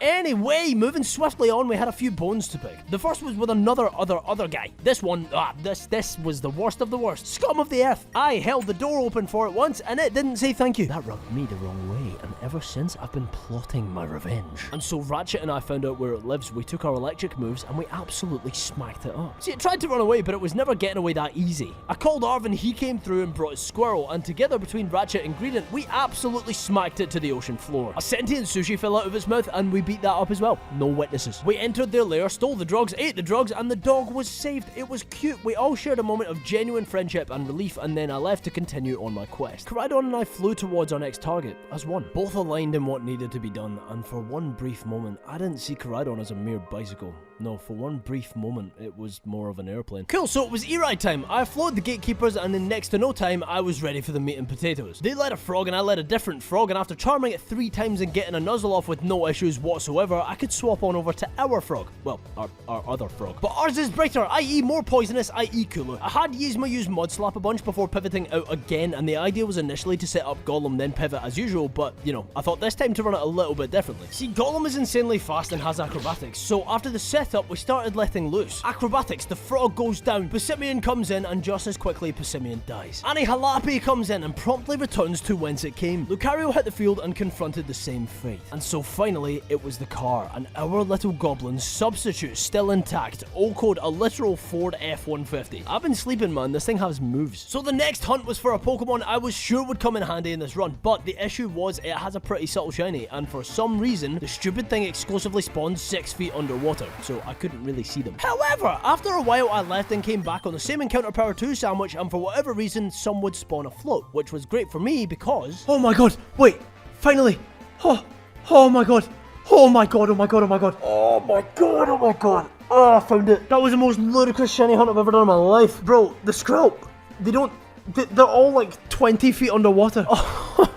Anyway, moving swiftly on, we had a few bones to pick. The first was with another guy. This one, this was the worst of the worst. Scum of the earth. I held the door open for it once, and it didn't say thank you. That rubbed me the wrong way, and ever since I've been plotting my revenge. And so Ratchet and I found out where it lives, we took our electric moves and we absolutely smacked it up. See, it tried to run away, but it was never getting away that easy. I called Arvin, he came through and brought his squirrel, and together between Ratchet and Greedent, we absolutely smacked it to the ocean floor. A sentient sushi fell out of its mouth and we beat that up as well. No witnesses. We entered their lair, stole the drugs, ate the drugs, and the dog was saved. It was cute. We all shared a moment of genuine friendship and relief, and then I left to continue on my quest. Koraidon and I flew towards our next target as one. Both aligned in what needed to be done, and for one brief moment, I didn't see Koraidon as a mere bicycle. No, for one brief moment, it was more of an airplane. Cool, so it was E-Ride time. I floored the gatekeepers, and in next to no time, I was ready for the meat and potatoes. They led a frog, and I led a different frog, and after charming it 3 times and getting a nuzzle off with no issues whatsoever, I could swap on over to our frog. Well, our other frog. But ours is brighter, i.e. more poisonous, i.e. cooler. I had Yzma use Mud Slap a bunch before pivoting out again, and the idea was initially to set up Golem, then pivot as usual, but, you know, I thought this time to run it a little bit differently. See, Golem is insanely fast and has acrobatics, so after the setup, we started letting loose. Acrobatics, the frog goes down, Passimian comes in, and just as quickly, Passimian dies. Anihalapi comes in and promptly returns to whence it came. Lucario hit the field and confronted the same fate. And so finally, it was the car, and our little goblin's substitute still intact, O-code a literal Ford F-150. I've been sleeping, man, this thing has moves. So the next hunt was for a Pokemon I was sure would come in handy in this run, but the issue was it has a pretty subtle shiny, and for some reason, the stupid thing exclusively spawns 6 feet underwater, so I couldn't really see them. However, after a while I left and came back on the same Encounter Power 2 sandwich, and for whatever reason, some would spawn afloat, which was great for me because... Oh my god, wait, finally! Oh my god! Oh my god, oh my god, oh my god! Oh my god, oh my god! Oh, I found it! That was the most ludicrous shiny hunt I've ever done in my life. Bro, the Skrelp, they're all like 20 feet underwater. Oh.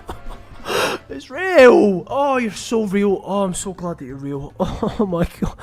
It's real! Oh, you're so real. Oh, I'm so glad that you're real. Oh my god.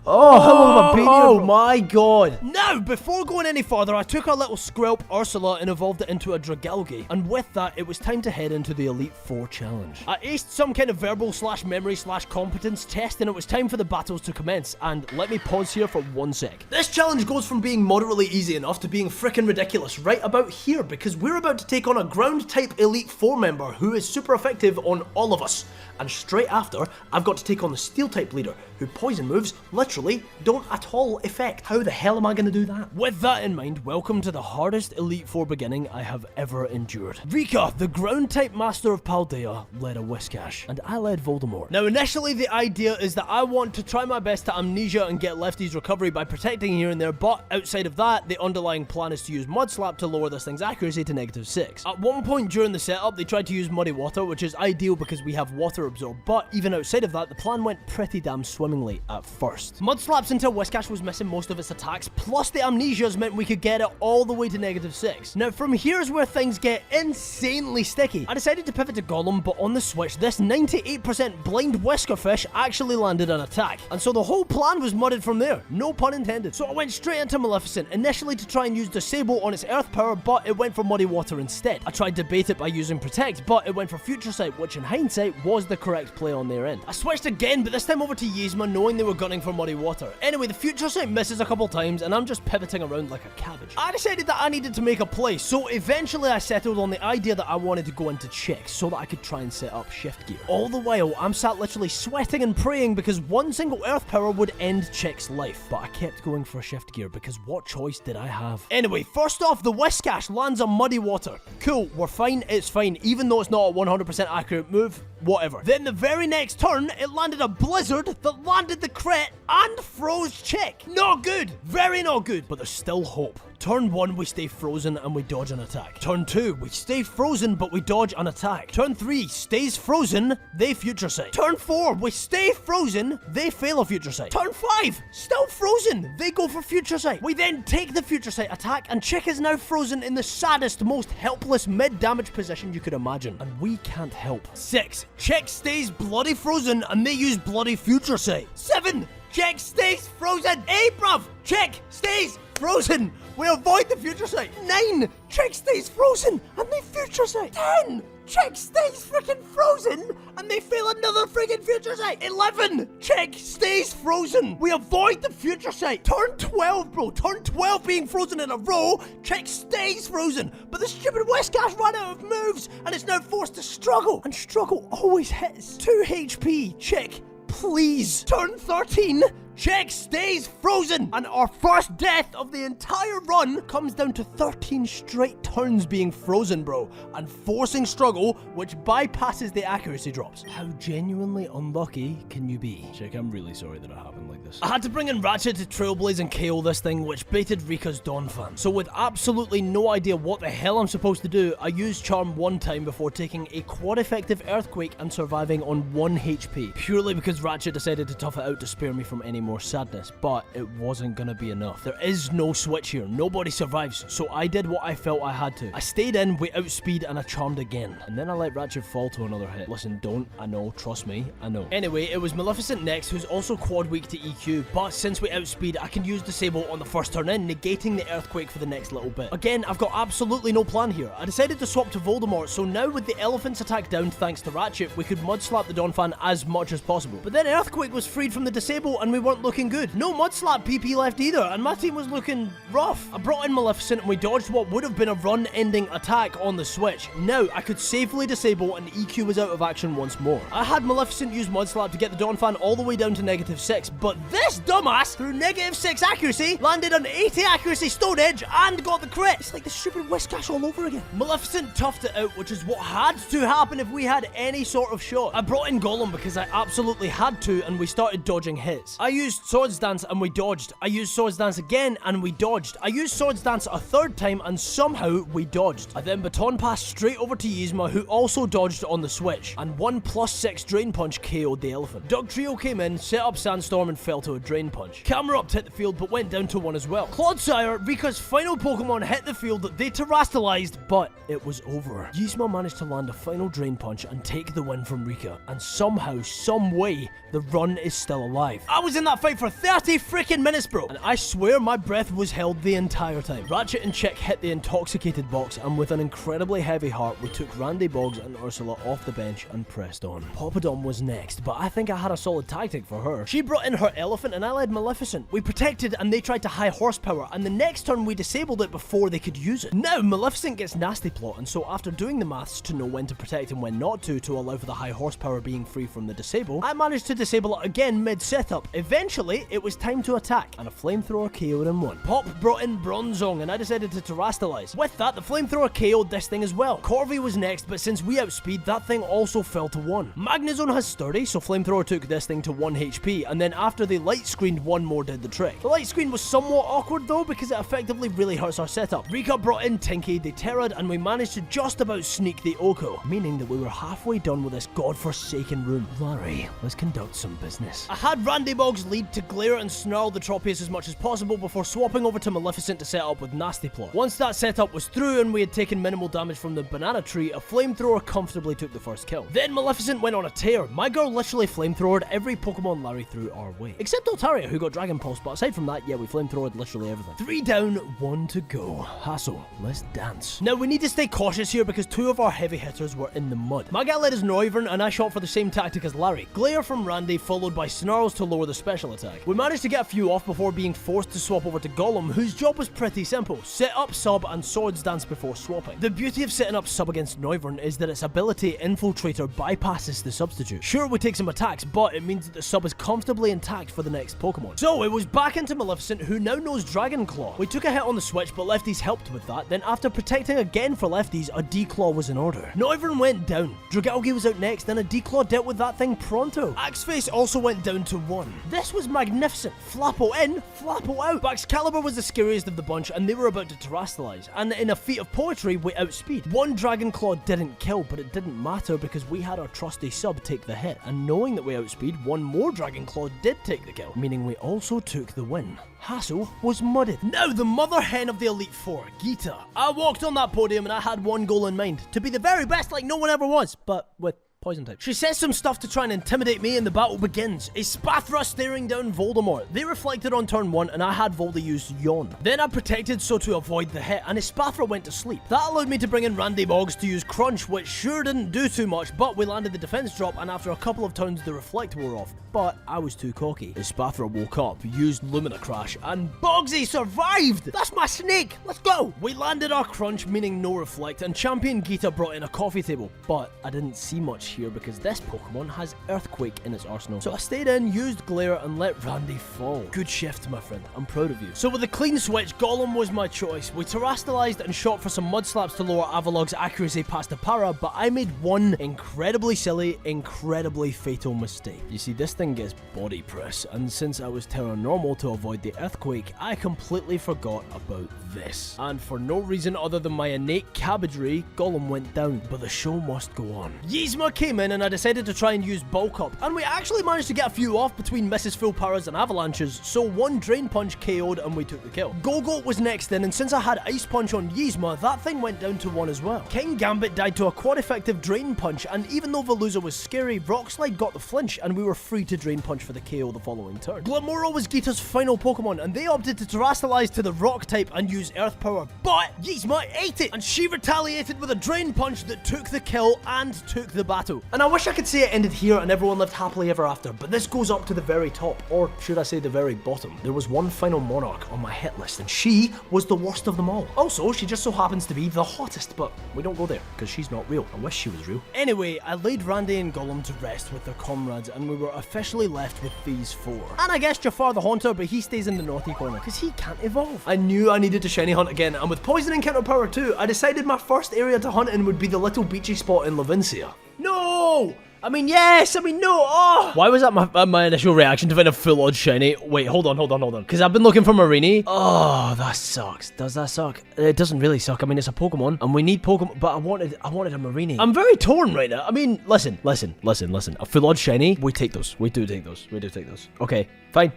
Oh, how long have I been here, bro? Oh my god. Now, before going any further, I took our little Skrelp Ursula and evolved it into a Dragalge. And with that, it was time to head into the Elite Four challenge. I aced some kind of verbal / memory / competence test, and it was time for the battles to commence. And let me pause here for 1 sec. This challenge goes from being moderately easy enough to being freaking ridiculous right about here, because we're about to take on a ground type Elite Four member who is super effective on all of us. And straight after, I've got to take on the Steel type leader, who poison moves literally don't at all affect. How the hell am I going to do that? With that in mind, welcome to the hardest Elite Four beginning I have ever endured. Rika, the ground type master of Paldea, led a Whiscash, and I led Voldemort. Now initially the idea is that I want to try my best to amnesia and get Lefty's recovery by protecting here and there, but outside of that, the underlying plan is to use Mud Slap to lower this thing's accuracy to -6. At one point during the setup, they tried to use Muddy Water, which is ideal because we have water absorb, but even outside of that, the plan went pretty damn swimmingly at first. Mud Slaps until Whiscash was missing most of its attacks, plus the amnesias meant we could get it all the way to -6. Now from here's where things get insanely sticky. I decided to pivot to Golem, but on the Switch, this 98% blind Whiskerfish actually landed an attack, and so the whole plan was mudded from there, no pun intended. So I went straight into Maleficent, initially to try and use Disable on its Earth power, but it went for Muddy Water instead. I tried to bait it by using Protect, but it went for Future Sight, which in hindsight was the correct play on their end. I switched again, but this time over to Yzma, knowing they were gunning for Muddy Water. Anyway, the Future Sight misses a couple times, and I'm just pivoting around like a cabbage. I decided that I needed to make a play, so eventually I settled on the idea that I wanted to go into Chick, so that I could try and set up Shift Gear. All the while, I'm sat literally sweating and praying because one single Earth power would end Chick's life, but I kept going for Shift Gear because what choice did I have? Anyway, first off, the Whiscash lands a Muddy Water. Cool, we're fine, it's fine, even though it's not a 100% accurate move, whatever. Then the very next turn, it landed a Blizzard that landed the crit and froze Chick. Not good, very not good, but there's still hope. Turn 1, we stay frozen and we dodge an attack. Turn 2, we stay frozen but we dodge an attack. Turn 3, stays frozen, they Future Sight. Turn 4, we stay frozen, they fail a Future Sight. Turn 5, still frozen, they go for Future Sight. We then take the Future Sight attack and Chick is now frozen in the saddest, most helpless mid-damage position you could imagine. And we can't help. 6, Chick stays bloody frozen and they use bloody Future Sight. 7, Chick stays frozen. 8, bruv, Chick stays frozen. We avoid the Future Sight. 9, Chick stays frozen and they Future Sight. 10, Check stays freaking frozen, and they fail another freaking future sight. 11, check stays frozen. We avoid the future sight. Turn 12, bro. Turn 12 being frozen in a row. Check stays frozen. But the stupid Whiskash ran out of moves, and it's now forced to struggle. And struggle always hits. 2 HP, check. Please. Turn 13. Check stays frozen, and our first death of the entire run comes down to 13 straight turns being frozen, bro, and forcing struggle, which bypasses the accuracy drops. How genuinely unlucky can you be? Check, I'm really sorry that it happened like this. I had to bring in Ratchet to Trailblaze and KO this thing, which baited Rika's Donphan. So with absolutely no idea what the hell I'm supposed to do, I used Charm one time before taking a quad-effective Earthquake and surviving on 1 HP, purely because Ratchet decided to tough it out to spare me from any more sadness, but it wasn't gonna be enough. There is no switch here, nobody survives, so I did what I felt I had to. I stayed in, we outspeed, and I charmed again. And then I let Ratchet fall to another hit. Listen, don't, I know, trust me, I know. Anyway, it was Maleficent next, who's also quad weak to EQ, but since we outspeed, I can use Disable on the first turn in, negating the Earthquake for the next little bit. Again, I've got absolutely no plan here. I decided to swap to Voldemort, so now with the Elephant's attack down thanks to Ratchet, we could Mud Slap the Donphan as much as possible. But then Earthquake was freed from the Disable, and we weren't looking good. No Mud Slap PP left either, and my team was looking rough. I brought in Maleficent, and we dodged what would have been a run-ending attack on the switch. Now, I could safely disable, and EQ was out of action once more. I had Maleficent use Mud Slap to get the Donphan all the way down to -6, but this dumbass, through -6 accuracy, landed on 80 accuracy Stone Edge and got the crit. It's like the stupid Whiskash all over again. Maleficent toughed it out, which is what had to happen if we had any sort of shot. I brought in Gollum because I absolutely had to, and we started dodging hits. I used Swords Dance and we dodged. I used Swords Dance again and we dodged. I used Swords Dance a third time and somehow we dodged. I then Baton Passed straight over to Yzma, who also dodged on the switch, and one +6 Drain Punch KO'd the elephant. Dugtrio came in, set up Sandstorm and fell to a Drain Punch. Camerupt hit the field but went down to 1 as well. Clodsire, Rika's final Pokemon, hit the field that they terastallized, but it was over. Yzma managed to land a final Drain Punch and take the win from Rika, and somehow, some way, the run is still alive. I was in that fight for 30 freaking minutes, bro, and I swear my breath was held the entire time. Ratchet and Chick hit the intoxicated box, and with an incredibly heavy heart, we took Randy Boggs and Ursula off the bench and pressed on. Poppadom was next, but I think I had a solid tactic for her. She brought in her elephant and I led Maleficent. We protected and they tried to high horsepower, and the next turn we disabled it before they could use it. Now Maleficent gets Nasty Plot, and so after doing the maths to know when to protect and when not to allow for the high horsepower being free from the disable, I managed to disable it again mid-setup. Eventually, it was time to attack, and a flamethrower KO'd in 1. Pop brought in Bronzong, and I decided to terastallize. With that, the flamethrower KO'd this thing as well. Corvi was next, but since we outspeed, that thing also fell to 1. Magnezone has Sturdy, so flamethrower took this thing to 1 HP, and then after they light screened, 1 more did the trick. The light screen was somewhat awkward though, because it effectively really hurts our setup. Rika brought in Tinky, they terrored, and we managed to just about sneak the Oko, meaning that we were halfway done with this godforsaken room. Larry, let's conduct some business. I had Randy Boggs lead to glare and snarl the Tropius as much as possible before swapping over to Maleficent to set up with Nasty Plot. Once that setup was through and we had taken minimal damage from the banana tree, a flamethrower comfortably took the first kill. Then Maleficent went on a tear. My girl literally flamethrowed every Pokemon Larry threw our way. Except Altaria, who got Dragon Pulse, but aside from that, yeah, we flamethrowed literally everything. 3 down, 1 to go. Hassel, let's dance. Now we need to stay cautious here because 2 of our heavy hitters were in the mud. My guy led as Noivern and I shot for the same tactic as Larry. Glare from Randy followed by Snarls to lower the special attack. We managed to get a few off before being forced to swap over to Gollum, whose job was pretty simple. Set up sub and Swords Dance before swapping. The beauty of setting up sub against Noivern is that its ability Infiltrator bypasses the substitute. Sure, we take some attacks, but it means that the sub is comfortably intact for the next Pokemon. So it was back into Maleficent, who now knows Dragon Claw. We took a hit on the switch, but lefties helped with that. Then after protecting again for lefties, a D-Claw was in order. Noivern went down. Dragalge was out next, and a D-Claw dealt with that thing pronto. Axeface also went down to 1. This was magnificent. Flapple in, Flapple out. Baxcalibur was the scariest of the bunch, and they were about to terastallize. And in a feat of poetry, we outspeed. 1 Dragon Claw didn't kill, but it didn't matter because we had our trusty sub take the hit. And knowing that we outspeed, 1 more Dragon Claw did take the kill, meaning we also took the win. Hassel was mudded. Now the mother hen of the Elite Four, Geeta. I walked on that podium and I had one goal in mind, to be the very best like no one ever was, but with Poison type. She says some stuff to try and intimidate me and the battle begins. A Spathra staring down Voldemort. They reflected on turn 1 and I had Voldy use Yawn. Then I protected so to avoid the hit and Espathra went to sleep. That allowed me to bring in Randy Boggs to use Crunch, which sure didn't do too much, but we landed the defense drop and after a couple of turns the reflect wore off. But I was too cocky. Espathra woke up, used Lumina Crash, and Boggsy survived! That's my snake! Let's go! We landed our Crunch, meaning no reflect, and Champion Geeta brought in a coffee table. But I didn't see much here because this Pokemon has Earthquake in its arsenal. So I stayed in, used Glare, and let Randy fall. Good shift, my friend. I'm proud of you. So with the clean switch, Golem was my choice. We terastallized and shot for some mud slaps to lower Avalog's accuracy past the para, but I made one incredibly silly, incredibly fatal mistake. You see, this thing gets body press, and since I was Terra Normal to avoid the Earthquake, I completely forgot about this. And for no reason other than my innate cabbagery, Golem went down, but the show must go on. Yzma came in and I decided to try and use Bulk Up, and we actually managed to get a few off between misses, full paras and avalanches, so one Drain Punch KO'd and we took the kill. Go-Goat was next in, and since I had Ice Punch on Yzma, that thing went down to 1 as well. King Gambit died to a quad-effective Drain Punch, and even though Veluza was scary, Rock Slide got the flinch and we were free to Drain Punch for the KO the following turn. Glamora was Geeta's final Pokemon, and they opted to terastallize to the Rock type and use Earth Power, but Yzma ate it, and she retaliated with a Drain Punch that took the kill and took the battle. And I wish I could say it ended here and everyone lived happily ever after, but this goes up to the very top, or should I say the very bottom. There was one final Monarch on my hit list, and she was the worst of them all. Also, she just so happens to be the hottest, but we don't go there, because she's not real. I wish she was real. Anyway, I laid Randy and Golem to rest with their comrades, and we were officially left with these 4. And I guess Jafar the Haunter, but he stays in the naughty corner, because he can't evolve. I knew I needed to shiny hunt again, and with Poison and Counter Power 2, I decided my first area to hunt in would be the little beachy spot in Levincia. No! I mean, yes! I mean, no! Oh! Why was that my initial reaction to find a full-on shiny? Wait, hold on. Because I've been looking for Marini. Oh, that sucks. Does that suck? It doesn't really suck. I mean, it's a Pokemon, and we need Pokemon, but I wanted a Marini. I'm very torn right now. I mean, listen. A full-on shiny, we take those. We do take those. Okay, fine.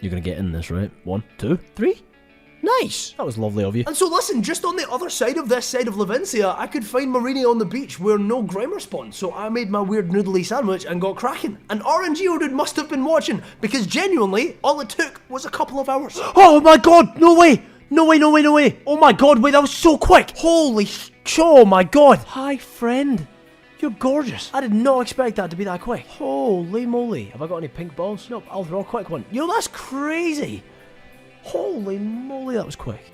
You're gonna get in this, right? 1, 2, 3. Nice! That was lovely of you. And so listen, just on the other side of this side of Levincia, I could find Marini on the beach where no Grimer spawned, so I made my weird noodly sandwich and got cracking. And RNG dude must have been watching, because genuinely, all it took was a couple of hours. Oh my god, no way! Oh my god, wait, that was so quick! Holy oh my god! Hi, friend. You're gorgeous. I did not expect that to be that quick. Holy moly. Have I got any pink balls? Nope, I'll throw a quick one. Yo, that's crazy. Holy moly, that was quick.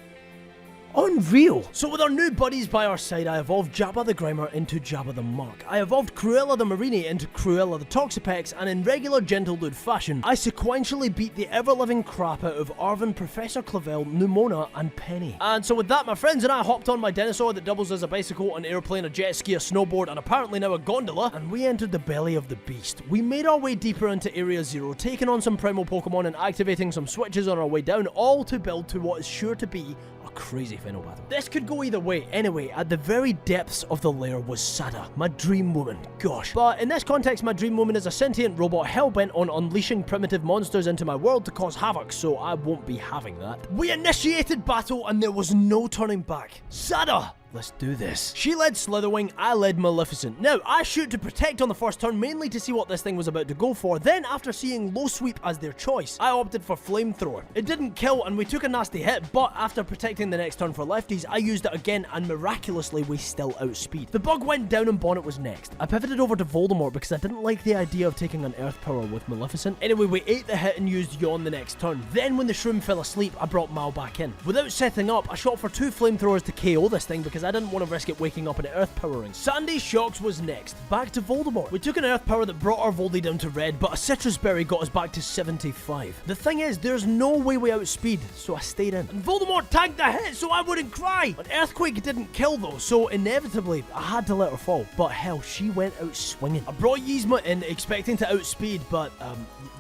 Unreal. So with our new buddies by our side, I evolved Jabba the Grimer into Jabba the Monk. I evolved Cruella the Marini into Cruella the Toxapex, and in regular gentle dude fashion, I sequentially beat the ever-living crap out of Arvin, Professor Clavel, Numona, and Penny. And so with that, my friends and I hopped on my dinosaur that doubles as a bicycle, an airplane, a jet ski, a snowboard, and apparently now a gondola, and we entered the belly of the beast. We made our way deeper into Area 0, taking on some primal Pokemon and activating some switches on our way down, all to build to what is sure to be a crazy final battle. This could go either way. Anyway, at the very depths of the lair was Sada, my dream woman. Gosh. But in this context, my dream woman is a sentient robot hell-bent on unleashing primitive monsters into my world to cause havoc, so I won't be having that. We initiated battle and there was no turning back. Sada! Let's do this. She led Slitherwing, I led Maleficent. Now, I shoot to protect on the first turn, mainly to see what this thing was about to go for. Then, after seeing Low Sweep as their choice, I opted for Flamethrower. It didn't kill and we took a nasty hit, but after protecting the next turn for lefties, I used it again and miraculously we still outspeed. The bug went down and Bonnet was next. I pivoted over to Voldemort because I didn't like the idea of taking an Earth Power with Maleficent. Anyway, we ate the hit and used Yawn the next turn. Then, when the Shroom fell asleep, I brought Mal back in. Without setting up, I shot for 2 Flamethrowers to KO this thing because I didn't want to risk it waking up in Earth Powering. Sandy Shocks was next. Back to Voldemort. We took an Earth Power that brought our Voldy down to red, but a Citrus Berry got us back to 75. The thing is, there's no way we outspeed, so I stayed in. And Voldemort tagged the hit so I wouldn't cry. An Earthquake didn't kill though, so inevitably I had to let her fall. But hell, she went out swinging. I brought Yzma in expecting to outspeed, but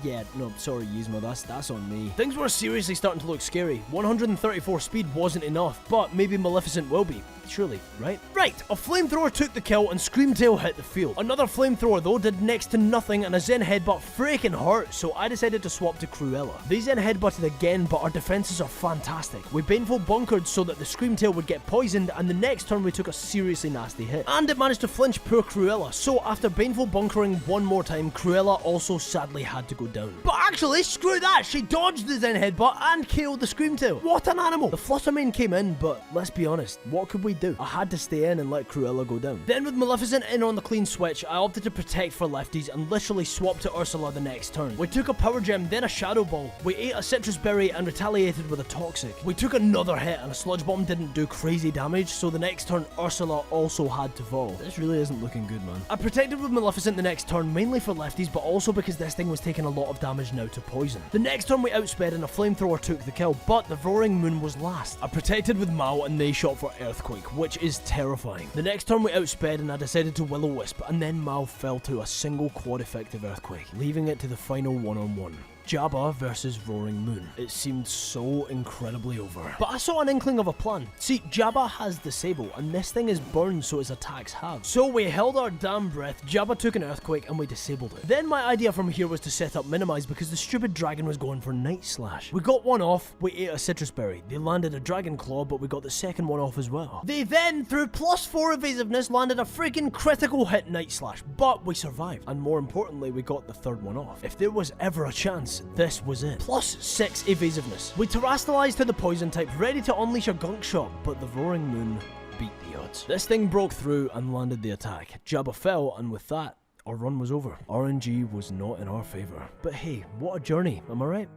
yeah, no, sorry Yzma, that's on me. Things were seriously starting to look scary. 134 speed wasn't enough, but maybe Maleficent will be. surely, right? Right, a flamethrower took the kill and Screamtail hit the field. Another flamethrower though did next to nothing and a Zen headbutt freaking hurt, so I decided to swap to Cruella. They Zen headbutted again, but our defenses are fantastic. We baneful bunkered so that the Screamtail would get poisoned, and the next turn we took a seriously nasty hit. And it managed to flinch poor Cruella, so after baneful bunkering one more time, Cruella also sadly had to go down. But actually, screw that, she dodged the Zen headbutt and killed the Screamtail. What an animal! The Fluttermane came in, but let's be honest, what could we do? I had to stay in and let Cruella go down. Then with Maleficent in on the clean switch, I opted to protect for lefties and literally swapped to Ursula the next turn. We took a power gem, then a shadow ball. We ate a citrus berry and retaliated with a toxic. We took another hit and a sludge bomb didn't do crazy damage, so the next turn Ursula also had to fall. This really isn't looking good, man. I protected with Maleficent the next turn, mainly for lefties, but also because this thing was taking a lot of damage now to poison. The next turn we outsped and a flamethrower took the kill, but the roaring moon was last. I protected with Mao and they shot for Earthquake, which is terrifying. The next turn we outsped and I decided to Will-O-Wisp, and then Mao fell to a single quad effective Earthquake, leaving it to the final one-on-one. Jabba versus Roaring Moon. It seemed so incredibly over. But I saw an inkling of a plan. See, Jabba has Disable, and this thing is burned so his attacks have. So we held our damn breath, Jabba took an Earthquake, and we disabled it. Then my idea from here was to set up Minimize because the stupid dragon was going for Night Slash. We got one off, we ate a Citrus Berry. They landed a Dragon Claw, but we got the second one off as well. They then, through +4 evasiveness, landed a freaking critical hit Night Slash, but we survived. And more importantly, we got the third one off. If there was ever a chance, this was it. +6 evasiveness. We terastallized to the poison type, ready to unleash a gunk shot, but the Roaring Moon beat the odds. This thing broke through and landed the attack. Jabba fell, and with that, our run was over. RNG was not in our favor. But hey, what a journey, am I right?